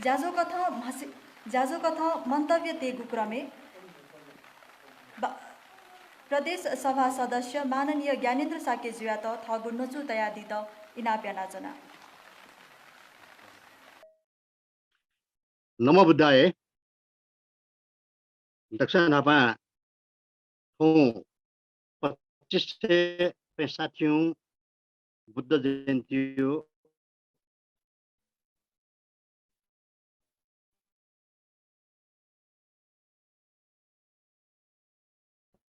ज्याजो कथा मन्तव्य तेगु क्रमे प्रदेश सभा सदस्य माननीय ज्ञानेन्द्र साके जुयात थगु नचु तयादित इनाप्या नाचना नमो बुद्धाय दक्षिण नापा 2565 बुद्ध जयन्ती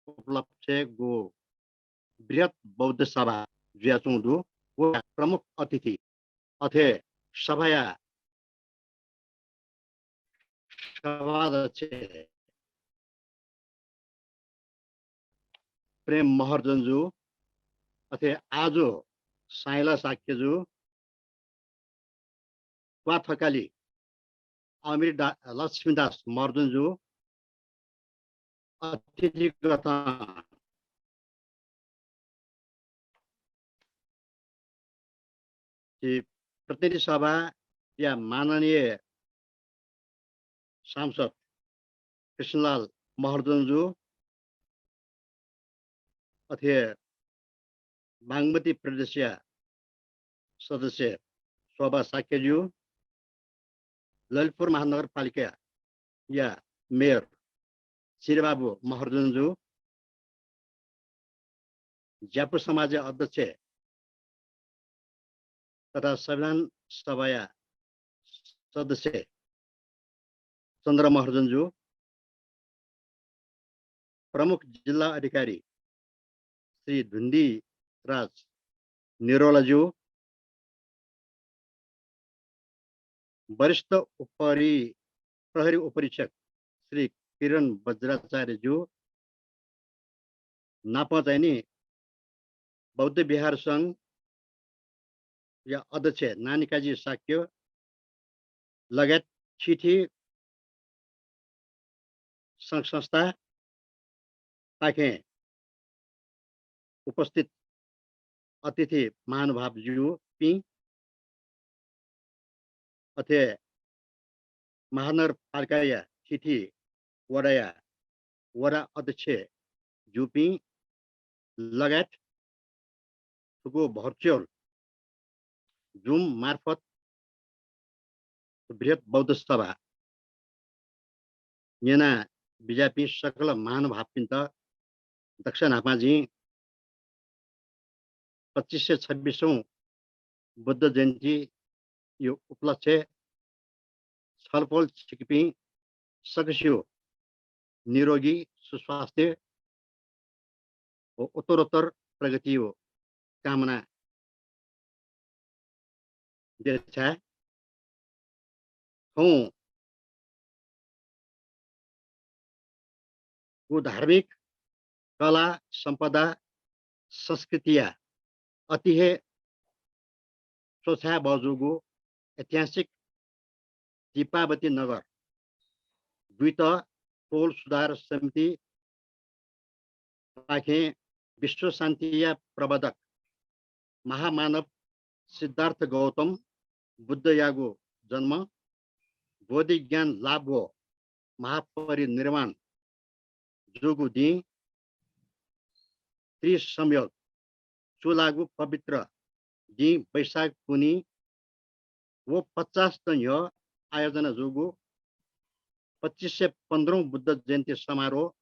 उपलक्ष्य गो बृहत बौद्ध सभा ज्याचुंदु वो प्रमुख अतिथि अथे सभाया सभाध्यक्ष प्रेम महर्जनजू अथे आजो साइला साक्यजू वाथकाली अमीर लक्ष्मीदास महर्जनजू अतिथिगत प्रतिनिधि सभा या माननीय सांसद कृष्णलाल महर्जनजू अथे बागमती प्रदेशीय सदस्य शोभा साक्यज्यू ललितपुर महानगरपालिका या मेयर श्रीबाबु महर्जनजू ज्यापु समाज अध्यक्ष तथा संविधान सभा सदस्य चन्द्र महर्जनजू प्रमुख जिल्ला अधिकारी श्री धुन्दी राज निरोलाज्यू वरिष्ठ प्रहरी उपरीक्षक श्री किरण वज्राचार्यज्यू नापचाइनी बौद्ध विहार संघ या अध्यक्ष नानिकाजी साक्य लगायत छिठी संघ संस्था पाखे उपस्थित अतिथि महानुभावज्यू पी अथे महानगरपालिका या छिठी वडा अध्यक्ष जुपी लगायत भर्चुअल जूम मार्फत बृहत बौद्ध सभा येना बीजेपी सकल महानुभाव पिंत दक्षिण हापाजी 2526औं बुद्ध जयन्ती यो उपलक्ष्य छलफल छिकपी सकस्यो निरोगी सुस्वास्थ्य और उत्तरोत्तर प्रगति हो कामना देता हूँ। वो धार्मिक कला संपदा संस्कृतिया अति है सोचा बाजुगो ऐतिहासिक दीपावती नगर द्वित टोल सुधार समिति पाखे विश्व शांति प्रबंधक महामानव सिद्धार्थ गौतम बुद्ध यागो जन्म बोधि ज्ञान लाभ हो महापरिनिर्वाण जोगु दी त्रिसंयोग चुलागु पवित्र दी बैशाख पुनी वो 50 दिन आयोजना जोगु 2515 बुद्ध जयन्ती समारोह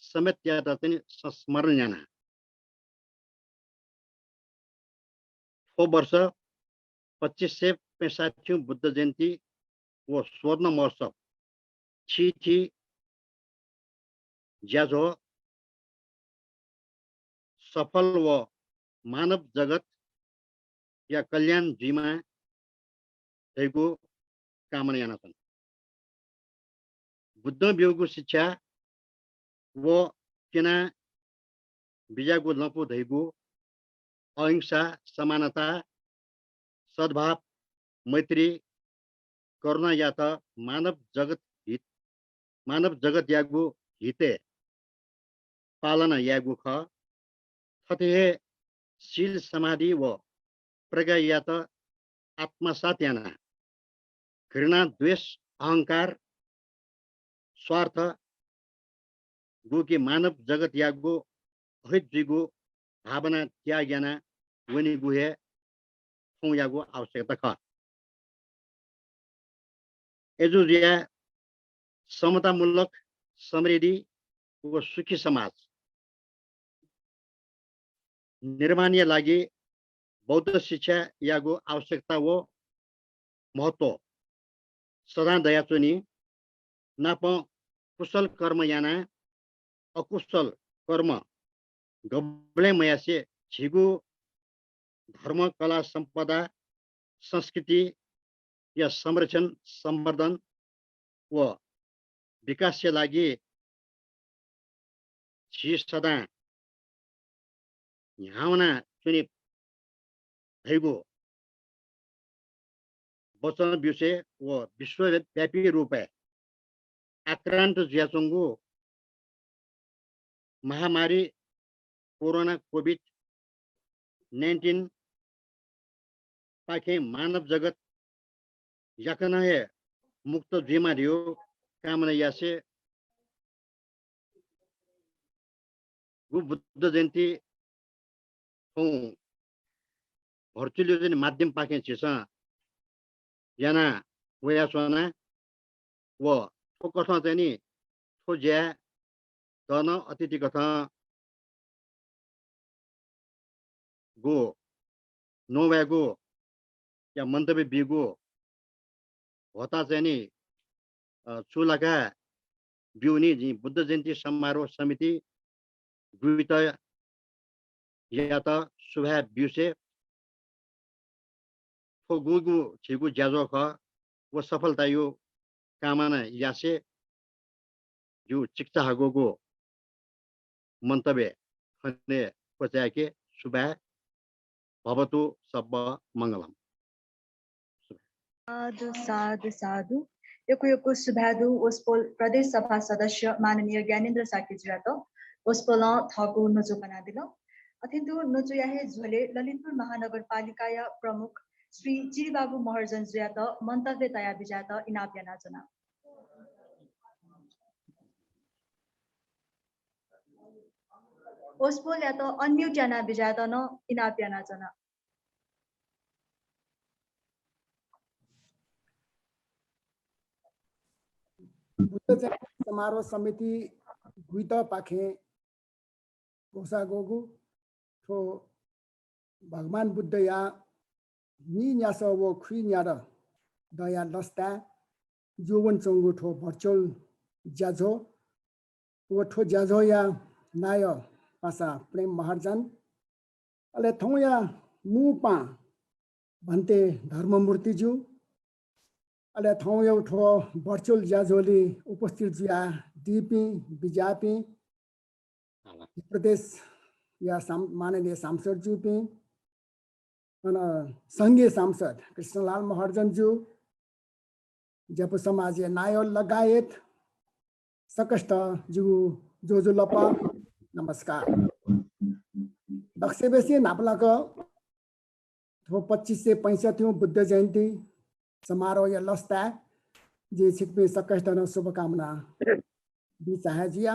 समेत याद संस्मरण याना वो वर्ष 2565 बुद्ध जयन्ती वो स्वर्ण महोत्सव छी ज्याझो सफल व मानव जगत या कल्याण जीमा भएको कामना याना छन्। बुद्ध बियोगको शिक्षा वो केना बिजाको लपो धैगो अहिंसा समानता सद्भाव मैत्री करुणा या त मानव जगत यागु हिते पालना यागु ख थथे शील समाधि व प्रज्ञा या त आत्मसात याना घृणा द्वेष अहंकार स्वार्थ गो कि मानव जगत यागो अहित जिगो भावना त्याग याना वनी गुहे फौ यागो आवश्यकता ख। एजुरिया समतामूलक समृद्धि व सुखी समाज निर्माण लागि बौद्ध शिक्षा यागो आवश्यकता व महत्व सदा दया चुनी नाप कुशल कर्म याना अकुशल कर्म गबले मयासे झिगु धर्म कला संपदा संस्कृति या संरक्षण संवर्धन व विकास से लागि झी सदा यहाँना चुनी भइगो वचन विषय व विश्वव्यापी रूपे आक्रांत ज्याचुंगु महामारी कोरोना कोविड-19 पाखे मानव जगत याकना है मुक्त जीमा रियो कामना यासे गु बुद्ध जयंती भर्चुअल माध्यम पाखे छिसा याना वया सोना व फोकस चाहिँ नि थो ज्या दन अतिथि कथा गो नोवेगो या मन्तव्य बिगो होता चाहिँ नि चुलाका बिउनी जी बुद्ध जयन्ती समारोह समिति गुवित या त सुभा बिउसे फो गुगु छिगु ज्याजो ख वो सफलता यो कामना यासे जो चिक्ता हगोगो मन्तव्य खने पचाके सुभा भवतु सब मंगलम। साधु साधु साधु यो सुभादु ओस्पोल प्रदेश सभा सदस्य माननीय ज्ञानेन्द्र साकेजुरा त ओस्पोल थको नजो बना दिलो अथिन्तु नजो याहे झोले ललितपुर महानगरपालिका या प्रमुख श्री चिरीबाबु महर्जन जुया त मन्तव्य तया बिजा त इनाप याना जना ओस्पोल या त अनम्यूट याना बिजा त न इनाप याना जना बुद्ध जयन्ती समारोह समिति गुइत पाखे गोसा गोगु तो भगवान बुद्ध या नि न्यास वो खुइ न्यार दया लस्ता जोवन चंगु ठो भर्चुअल ज्याझो वो ठो ज्याझो या नाय पासा प्रेम महर्जन अले थौ या मुपा भन्ते धर्ममूर्ति ज्यू अले थौ यो ठो भर्चुअल ज्याझोली उपस्थित जुया दीपी बिजापी प्रदेश या माननीय सांसद ज्यू पी संघीय सांसद कृष्णलाल महर्जन ज्यू जप समाज नायो लगायत सकष्ट ज्यू जो लपा नमस्कार दक्षिणेशी नापलाको 25 से 65 बुद्ध जयन्ती समारोह या लस्ता जे छिकपे सकष्ट न शुभकामना बिचाहजिया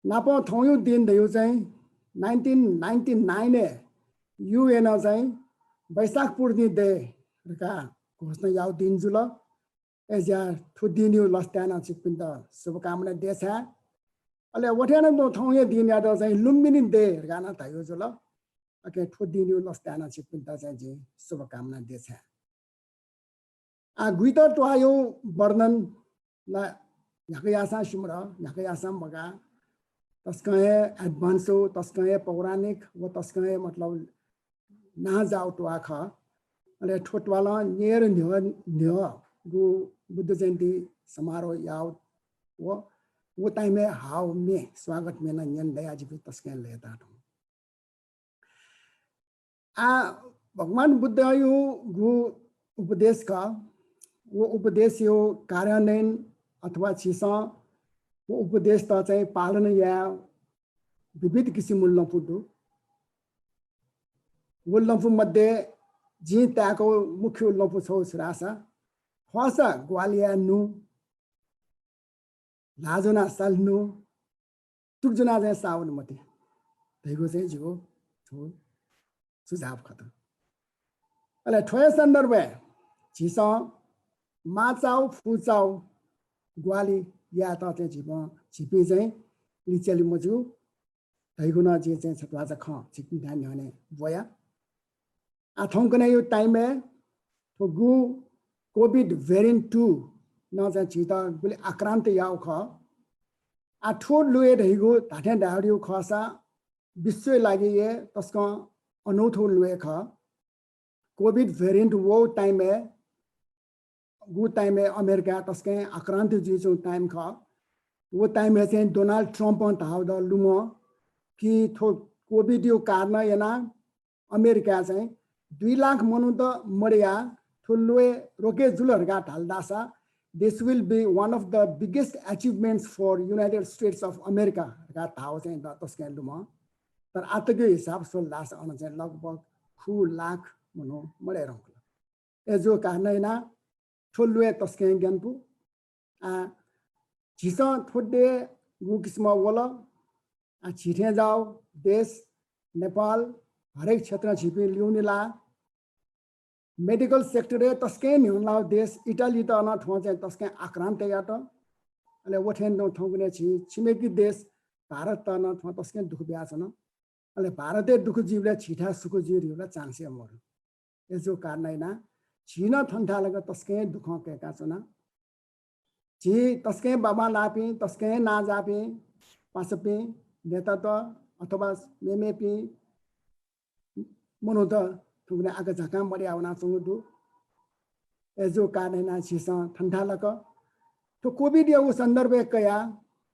नापो थौयु दिन दयु चाहिँ 1999 ने युएन चाहिँ वैशाख पूर्णि दे का घोषणा याउ दिन जुल एजा थु दिन यु लस्ताना छिकपिन त शुभकामना देछ अले वठेन न थौय दिन या त चाहिँ लुम्बिनी दे गाना थायो जुल अके थु दिन यु लस्ताना छिकपिन त चाहिँ शुभकामना देछ गुइता टुहायो वर्णन ला याके यासा शिमरा याके यासा मगा तस्कहे एडभान्सो तस्कहे पौराणिक व तस्कहे मतलब ना जाओ टुआ ख अले ठोटवाला नेर न्य गु बुद्ध जयन्ती समारोह याव वो टाइम में हाउ में स्वागत में ना यन दया जी भी तस्कहे लेता हूँ भगवान बुद्ध यो गु उपदेश का वो उपदेश यो कार्यान्वयन अथवा चिसा वो उपदेश त चाहिँ पालन या विविध किसिम लम्फुदु वो लम्फु मध्ये जी त्याको मुख्य लम्फु छौ रासा फसा ग्वालिया नु लाजोना साल्नु तुकजना चाहिँ सावन मते त्यहीको चाहिँ जिगो छौ सुझाव खतम अले ठोय सन्दर्भ चिसा माचाउ फुचाउ ग्वाली या त चाहिँ छिपी चाहिँ लिचेली मजु धैगुना जे चाहिँ छतवा छ ख छिपी ध्यान हने बोया आथौं कने यो टाइम में तो गु कोभिड वेरिएंट 2 न चाहिँ छिता गुले आक्रान्त याउ ख आठो लुए धैगु धाठे डाडियो खसा विश्व लागि ये तस्का अनौठो लुए ख कोभिड वेरिएंट वो टाइम में वो टाइम में अमेरिका तस्के आक्रांत जो टाइम खा वो टाइम में से डोनाल्ड ट्रम्प ताव द लुमो कि थो कोविड यो कारण याना अमेरिका से 2 लाख मनु त मरिया थुलुए रोके जुलहरुका ढाल्दासा this will be one of the biggest achievements for United States of America का ताव चाहिँ द तस्के लुमो तर आतको हिसाब सोल्दास अन चाहिँ लगभग 2 लाख मनु मरेर एजो कारण ना ठोलुए तस्के ज्ञानपु झिसा थोडे गु किसिम वला छिटे जाओ देश नेपाल हरेक क्षेत्र छिपी ल्याउनेला मेडिकल सेक्टर तस्के न्युनला देश इटाली त न ठो चाहिँ तस्के आक्रान्त यात अले वठेन न ठौगने छिमेकी देश भारत त न ठो तस्के दुख ब्याछन अले भारतले दुख जीवले छिठा सुख जीवले चान्से मर यसो कारण हैन छिना ठन्ठालगा तस्के दुख केका छना छि तस्के बाबा लापी तस्के ना जापी पासपी नेता त अथवा मेमेपी मनो त तुगने आगा झका मरि आउना छुदु एजो कानेना छिसा ठन्ठालक तो कोभिड यो सन्दर्भ कया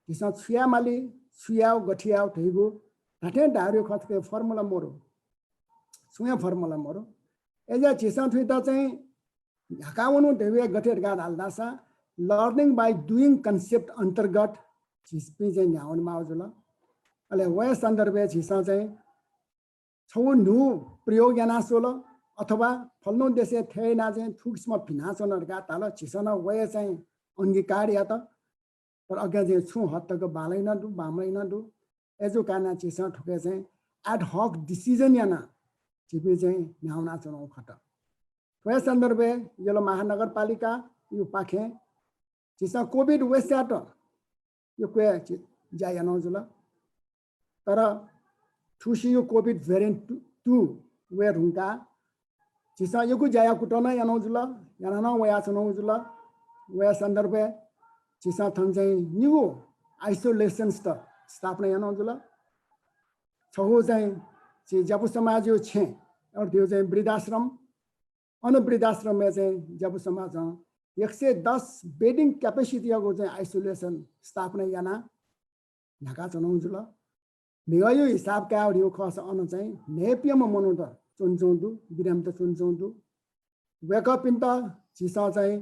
छिसा छुयामाली छुयाउ गठियाउ थैगु ढाठे डार्यो खतके फर्मुला मोरो छुया फर्मुला मोरो एजा छिसा थुइता चाहिँ झकाउनु देवे गठेर गाड हाल्दासा लर्निङ बाई डुइङ कन्सेप्ट अन्तर्गत छिस्पी चाहिँ न्याउन माउजुल अले वय सन्दर्भ छिसा चाहिँ छौ नु प्रयोग याना सोल अथवा फल्नु देशे थेना चाहिँ थुक्समा फिनासनहरुका ताल छिसन वय चाहिँ अंगीकार या त पर अगे चाहिँ छु हत्तको बालैन दु बामैन दु एजो काना छिसा ठुके चाहिँ एड हक डिसिजन याना छिपी चाहिँ न्याउना चुनाउ खट वय सन्दर्भ यलो महानगरपालिका यो पाखे चिसा कोभिड वेस्याट यो क्वे जाय नजुल तर ठुसी यो कोभिड भेरिएन्ट 2 वे रुंका चिसा योगु जाया कुटना यानजुल याना वया चनजुल वय सन्दर्भ चिसा थन चाहिँ न्यू आइसोलेसन स्थापना यानजुल छगो चाहिँ छि जपु समाज यो छे और त्यो चाहिँ वृद्धाश्रम वृद्धाश्रम में चाहिँ जब समाज 110 बेडिङ क्यापेसिटी चाहिँ आइसोलेसन स्थापना याना ढाका चनाउजुल मेयो हिसाब का यो खस अन चाहिँ नेपियम मनु त चुनचौदु बिराम त चुनचौदु वेकअप इन त चिसा चाहिँ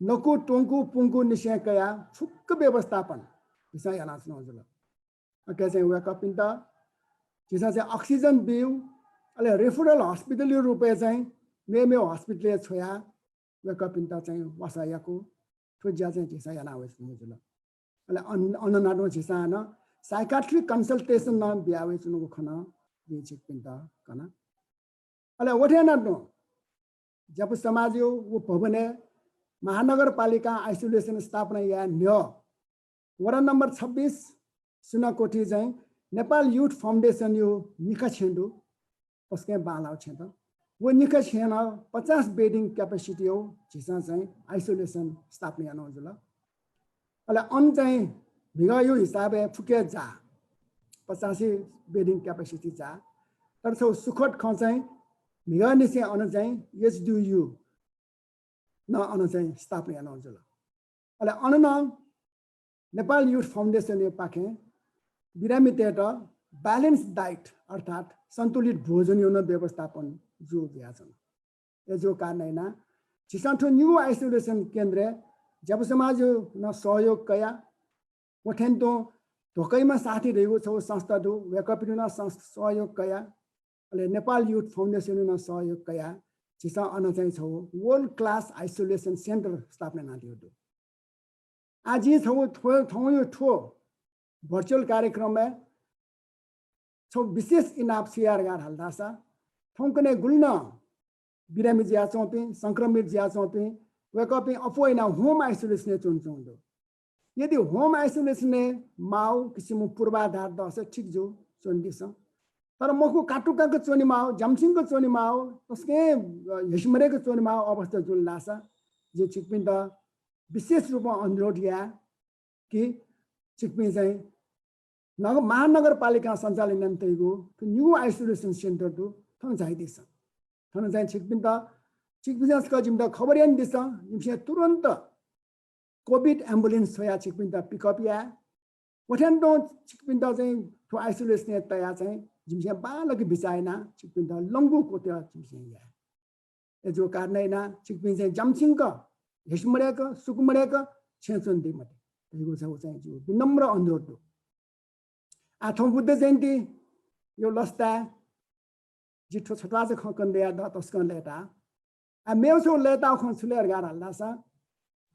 नकु टोंकु पुंकु निश्चय कया फुक्क व्यवस्थापन चिसा याना चनाउजुल अके चाहिँ वेकअप इन त चिसा चाहिँ अक्सिजन बिउ अले रेफरल हस्पिटल यो रुपे चाहिँ मेमे हस्पिटल छोया वेकअप इन त चाहिँ वसायाको थुज्या चाहिँ चिसा याना होस् मुजुल अले अननाडो चिसा न साइकाट्रिक कंसल्टेशन न बियावे चुनुको खन जे छिक पिन त कना अले वठेना न जब समाज यो वो भवने महानगरपालिका आइसोलेसन स्थापना या न्य वडा नम्बर 26 सुनाकोठी चाहिँ नेपाल युथ फाउन्डेसन यो निका छेन्दु तस्के बालाउ छ त वो निकै छैन 50 बेडिङ क्यापेसिटी हो झिसा चाहिँ आइसोलेसन स्थापना गर्न जुल अले अन चाहिँ भिगा यो हिसाबे फुके जा 85 बेडिङ क्यापेसिटी जा तर सो सुखद ख चाहिँ भिगा निसे अन चाहिँ एचडीयू न अन चाहिँ स्थापना गर्न जुल अले अन न नेपाल युथ फाउन्डेसन यो पाखे बिरामी तेट ब्यालेन्स डाइट अर्थात सन्तुलित भोजन यौन व्यवस्थापन जो दिया छन् ये जो कारण हैन छिसाठो न्यू आइसोलेसन केन्द्र जब समाज न सहयोग कया वठेन तो ढोकैमा साथी रहेको छ संस्था दु वेकअप न सहयोग कया अले नेपाल युथ फाउन्डेसन न सहयोग कया छिसा अन चाहिँ छ वर्ल्ड क्लास आइसोलेसन सेन्टर स्थापना नादियो दु आज छ थौ यो ठो भर्चुअल कार्यक्रममा छ विशेष इनाप शेयर गार हल्दासा थौकने गुल्न बिरामी ज्या चौपी संक्रमित ज्या चौपी वेकअपिंग अपोइना होम आइसोलेशन चुनचुंदो यदि होम आइसोलेशन माओ किसिम पूर्वाधार दस ठीक जो चोन्दिस तर मको काटुका को चोनी माओ जमसिंग को चोनी माओ तसके यशमरे को चोनी माओ अवस्था जुल लासा जे चिकपिन द विशेष रूपमा अनुरोध या कि चिकपिन चाहिँ महानगरपालिका सञ्चालन निम्तिको न्यू आइसोलेसन सेन्टर दु थन चाहिदिस थन चाहिँ छिकपिन का जिम्दा खबर यान दिस जिमसे तुरंत कोभिड एम्बुलेन्स छया छिकपिन त पिकअप या वठन दो छिकपिन त चाहिँ थो आइसोलेसन तया चाहिँ जिमसे बालक बिचाइना छिकपिन त लंगु कोत्या जिमसे या ए जो कारण हैन छिकपिन चाहिँ जमसिङ का हेसमरे का सुकुमरे का छेचन दे मते यो चाहिँ जो विनम्र अनुरोध दो आठौं बुद्ध जयन्ती यो लस्ता जिठो छोटा चाहिँ खकन दिया द तस्कन लेटा आ मेउसो लेटा खन छुलेर गार हल्लासा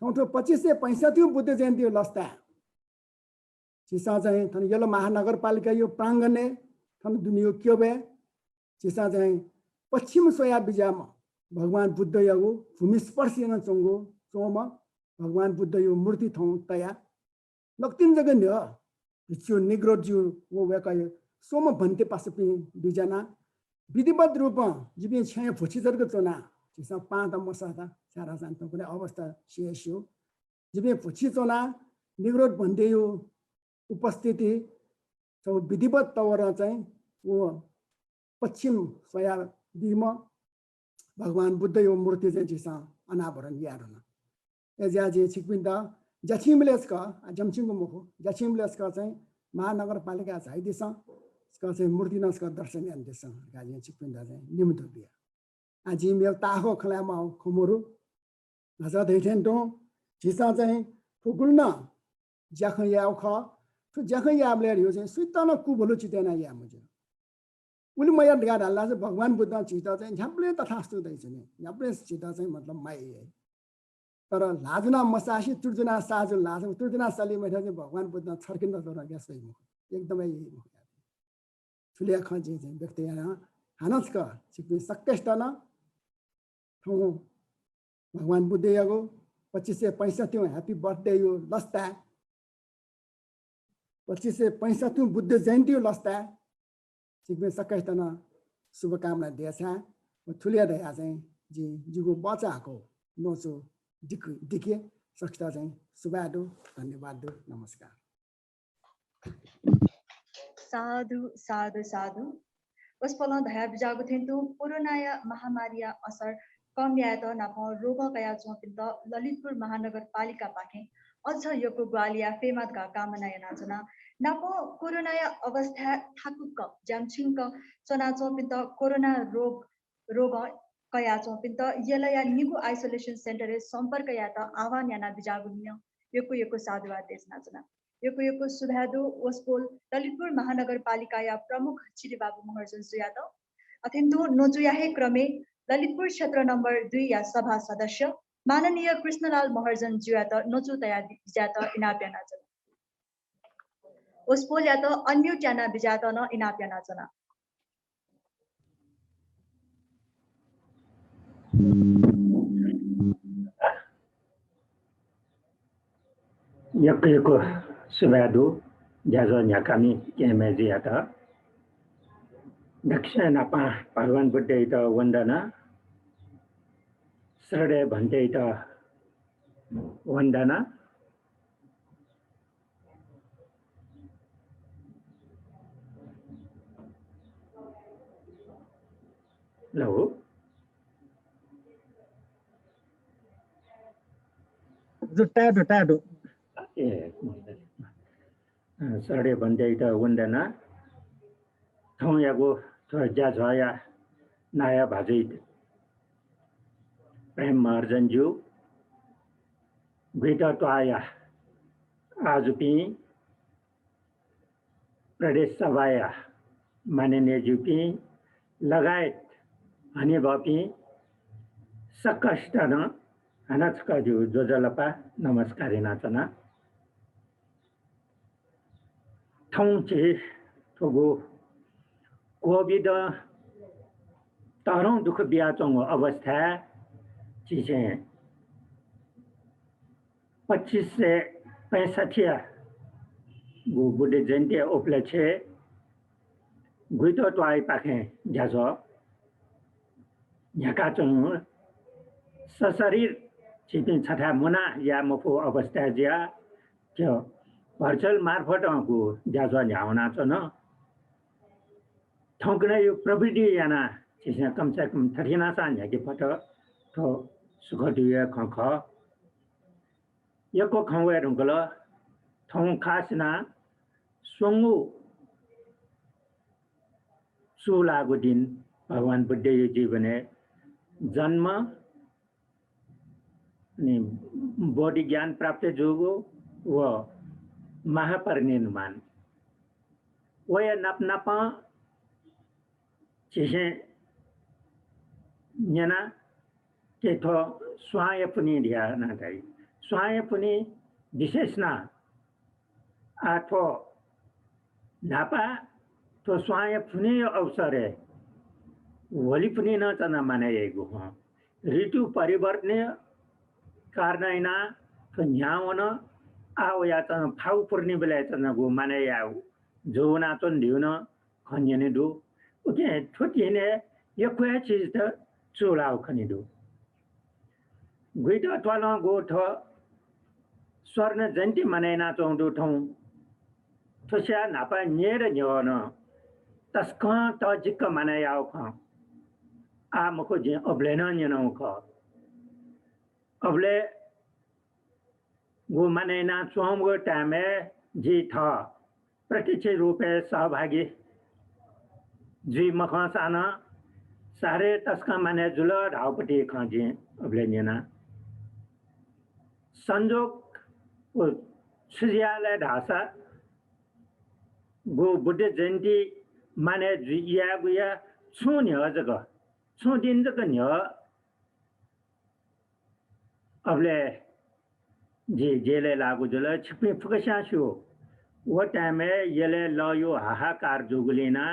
थौठो 2565 बुद्ध जयन्ती यो लस्ता चिसा चाहिँ थन यलो महानगरपालिका यो प्राङ्गणे थन दुनियो क्योबे चिसा चाहिँ पश्चिम सोया बिजामा भगवान बुद्ध यगो भूमि स्पर्शिन चंगो चोम भगवान बुद्ध यो मूर्ति थौ तया लक्तिन जगह न हिचो निग्रोज्यू वो वेकाय सोम भन्ते पासपि बिजना विधिवत रूपमा जिबे छ्या भुचिजरको चोना जिसा पाँच मसादा सारा जान्तो कुनै अवस्था सिएसियो जिबे भुचि चोना निग्रोध भन्दै यो उपस्थिति सो विधिवत तवर चाहिँ वो पश्चिम सया दिमा भगवान बुद्ध यो मूर्ति चाहिँ जिसा अनावरण यारन एजा जे छिकपिन्दा जछिमलेसका जमसिङको मुखो जछिमलेसका चाहिँ महानगरपालिका चाहिदिस ska चाहिँ मूर्ति नसका दर्शन यान्देस गाजी छिकपिन्दा चाहिँ निम्तो बिया आज मेल ताहो खलामा खमोरु नजा दैथेन तो जिसा चाहिँ फुकुल्न ज्याख याउ ख तो ज्याख याबले यो चाहिँ सुतन कुबलो चितेना या मुझे उली मया गाड हल्ला चाहिँ भगवान बुद्ध चिता चाहिँ झ्याप्ले तथास्तु दैछ नि झ्याप्ले चिता चाहिँ मतलब माइ तर लाजुना मसासी तुर्जुना साजु लाजु तुर्जुना सली मैठा चाहिँ भगवान बुद्ध छर्किन तर ग्यासै मुख एकदमै मुख ठुलिया खजी चाहिँ व्यक्ति हानसका सिक्ने सक्केष्टन थौ भगवान बुद्ध यगो 2565 ह्यापी बर्थडे यो लस्ता 2565 बुद्ध जयन्ती यो लस्ता सिक्ने सक्केष्टन शुभकामना दिएछ ठुलिया दया चाहिँ जी जिगो बचाको नोचो दिखे सक्ता चाहिँ सुबादो धन्यवाद नमस्कार साधु साधु साधु वस्पला धया बिजागु थेन्तु कोरोनाया महामारीया असर कम यात नाप रोग कया चोपिन्त ललितपुर महानगरपालिका पाखे अझ योको ग्वालिया फेमादका कामना यनाजना नाप कोरोनाया अवस्था थाकुक जामछिंक चना चोपिन्त कोरोना रोग कया चोपिन्त यलया निगु आइसोलेसन सेन्टर सम्पर्क यात आह्वान याना बिजागु योको साधुवाद देशनाजना योको सुभादु वस्पोल ललितपुर महानगरपालिका या प्रमुख चिरीबाबु महर्जन सुयात अथेन्तु नोजुयाहे क्रमे ललितपुर क्षेत्र नम्बर 2 या सभा सदस्य माननीय कृष्णलाल महर्जन जुयात नोजु तया बिजात इनाप्याना जना वस्पोल यात अनम्यूट याना बिजात न इनाप्याना जना यको सुबादु ज्याजो न्याकामी केमेजियाता दक्षिण नापा भगवान बुद्ध वन्दना श्रद्धे भन्दै त वन्दना लो टाढो ए श्रद्धे भन्दै त वन्दना ठाउँ यागो ज्या झया नाया भाजै प्रेम महर्जनज्यू गुइटा टोया आजुपी प्रदेश सभाया माननीय ज्यूपी लगायत हनी बापी सकष्टन हनचकज्यू जोजलपा नमस्कार नाचना ठाउँचे थोगो कोविड तरौं दुख बियाचों अवस्था चीजें 25 से 65 गो बुद्ध जयंती उपलक्ष्य गुइतो टोय पाखे जाजो यकाचों सशरीर चिपिन छठा मुना या मफो अवस्था जिया त्यो भर्चुअल मार्फत को जाजो न्याउना चन ठौकने यो प्रविधि याना चिसे कम से कम 39 सान याके पट तो सुख दिए खख यको खवे रुगल ठौ खासना सोंगु सुलागु दिन भगवान बुद्ध जीवने जन्म नि बौद्धिक ज्ञान प्राप्त जोगो व महापरिनिर्वाण वह नप चिसे न्याना के थो स्वाय पुनि दिया ना गई स्वाय पुनि विशेष ना आठो नापा तो स्वाय पुनि अवसर है वली पुनि न तना माने येगु ऋतु परिवर्तन कारणैना तो न्यावन आओ या तना फाउ पुर्नि बेला तना गु माने याउ जोना तो दिउन खन्यने दु ओके ठोटिने यो कोया चीज त चोलाउ खनिदु गुइटा ट्वाला गो थ स्वर्ण जयन्ती मनाइना चौदो ठौ थोस्या नापा नेर न्योन तस्का त जिक्क मनायाउ ख आ मको जे अब्लेन न्यनौ ख अब्ले गो मनाइना चौमगो टाइमे जी थ प्रत्यक्ष रूपे सहभागी जी मखा साना सारे तस्का माने जुल ढाउपट्टि खाजे अब्ले न्यना संजोग वो सुजियाले ढासा गो बुद्ध जयन्ती माने जुया गुया छुन्य जग छुदिन जग न्य अब्ले जी जेले लागु जुल छिपे फुकसा छु वो टाइम येले लयो हाहाकार जुगुलिना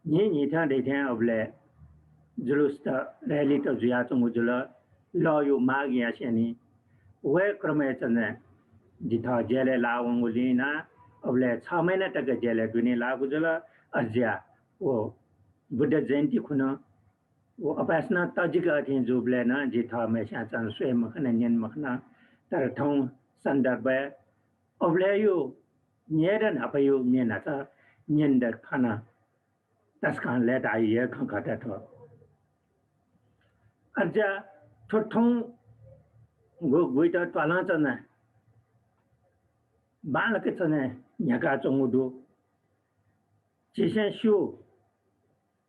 नि था देथे अब्ले जुलुस त रैली त जुया चंगु जुल लयो मागिया छनी वे क्रमे चने जिथा जेले लावंगुलिना अब्ले 6 महीना तक जेले दुनी लागु जुल अज्या वो बुद्ध जयन्ती खुन वो अपासना तजिक अथि जुबले न जिथा मेशा चन स्वे मखना न्यन मखना तर ठौ संदर्भ अब्ले यो न्यरन अपयो न्यना त न्यन्दर खाना तस्कान ले दाइए खखटा थ अज्या ठोठौ गो गुइटा टला चना बालक चने न्याका चंगुदु चिसे शु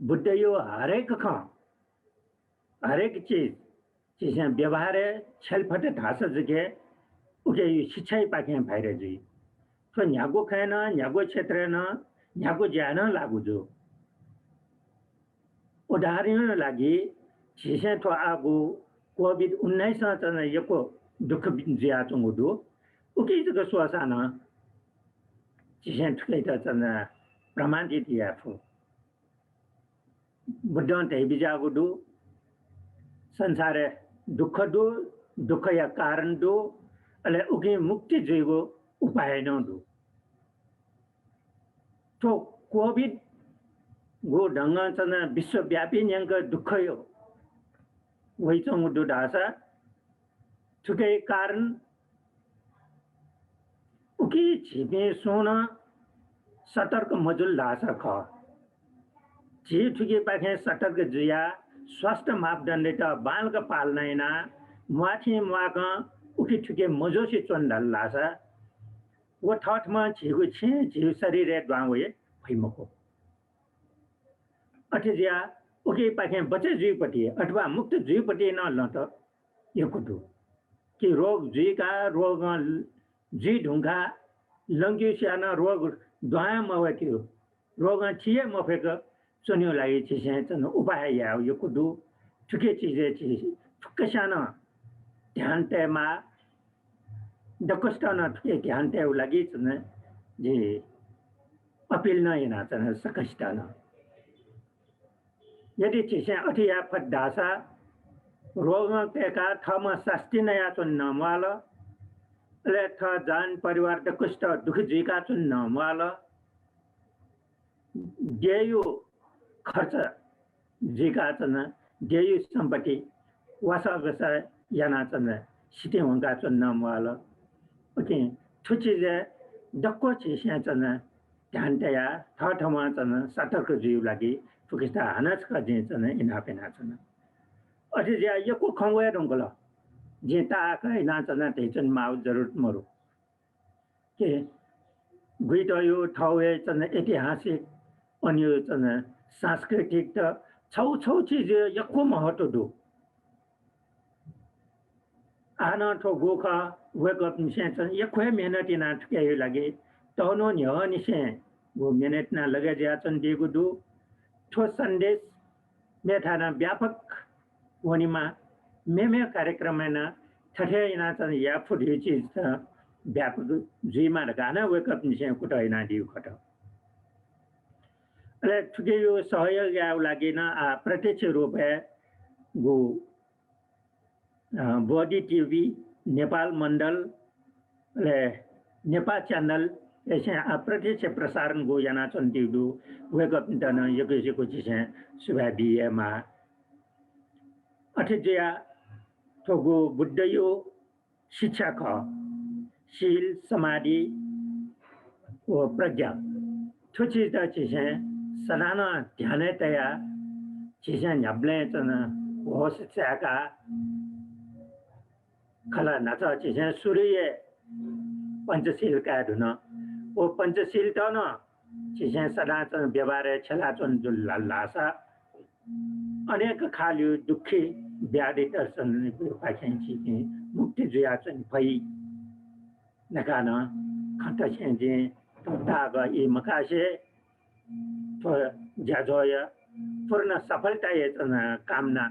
बुद्ध यो हरेक चीज चिसे व्यवहार छलफट ढास जगे उके शिक्षा पाके भाइरे जी तो न्यागो खान न्यागो क्षेत्र न न्यागो ज्ञान लागु जो उदाहरण लागि चिसे तो आगु कोभिड-19 चन यको दुख जिया चंगुदु उके जग स्वासान चिसे ठुकै त चन प्रमाणित याफु बुद्धन ते बिजागुदु संसार दुख दो दुख या कारण दो अले उके मुक्ति जेगो उपाय न दो तो कोभिड गो ढंग चन विश्वव्यापी न्यंग दुख यो वही चंगुडु डासा ठुके कारण उकी छिपे सोना सतर्क मजुल डासा ख छि ठुके पाखे सतर्क जुया स्वास्थ्य मापदण्ड त बालका पाल्नैना माथि माक उकी ठुके मजोसी चोन्डल लासा वो ठठमा छिगु छे झिउ शरीर द्वावे फैमको अठिजिया उके पाखे बचे जुइपट्टि अथवा मुक्त जुइपट्टि न ल त यो कुटु कि रोग जुइका रोग जुइ ढुङ्गा लङ्ग्यु स्याना रोग द्वाया मवक्यो रोग छिए मफेक चोन्यो लागि छिसे चन उपाय या यो कुटु ठुके चिजे छि फुक्कसाना ध्यान तेमा दकस्टना ठुके ध्यान तेउ लागि चन जे अपिल न यना चन सकस्टना यदि छिसे अठिया फद्दासा रोग तेका थमा शास्ति नया चुन्न माल ले थ जान परिवार द कुष्ट दुख जीका चुन्न माल देयु खर्च जीका चन देयु सम्पत्ति वासा वसा याना चन सिटे हुँका चुन्न माल ओके छुची जे दक्को छिसे चन ध्यान तया थमा चन सतर्क जीव लागि फुकिस्ता हानच का जे चन इना पेना चन अझै ज्या यको खंगवे रंगल जे ता का इना चन तेचन माउ जरुरत मरु के गुइटो यो ठाउए चन ऐतिहासिक अन्य चन सांस्कृतिक त छौ छौ चीज यको महत्व दु आना ठो गोखा वेकअप निसे चन यखै मेहनत इना ठके लागि तनो न्य निसे वो मेहनत ना लगे ज्या चन दिगु दु ठो संदेश मेथाना व्यापक वनिमा मेमे कार्यक्रमना ठठे इना चन या फुडी चीज त व्यापक जुइमा गाना वेकअप निसे कुटा इना दिउ खट अले ठुके यो सहयोग या लागि न प्रत्यक्ष रूपे गो बॉडी टीवी नेपाल मंडल ले नेपाल चैनल ऐसे अप्रत्यक्ष प्रसारण गो याना चन दिउ वेकअप दन यगेको चिसे सुबा दिएमा अठिजिया थोगो बुद्धयो शिक्षा ख शील समाधि ओ प्रज्ञा थुची त चिसे सदाना ध्यान तया चिसे न्याब्ले चन हो शिक्षा का खला नाचा चिसे सूर्य पंचशील का धुन ओ पंचशील त न चिसे सदा चन व्यवहार छला चन जुल लासा अनेक खालियो दुखी व्याधि दर्शन पाखेंची मुक्ति जुयाचन भई नकाना खत छेजे ताग ए मकासे तो जाजोय पूर्ण सफलता ये कामना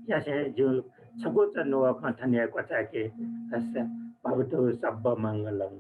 यासे जो छगो चनो खथने क्वचा के अस भवतो सब मंगलम।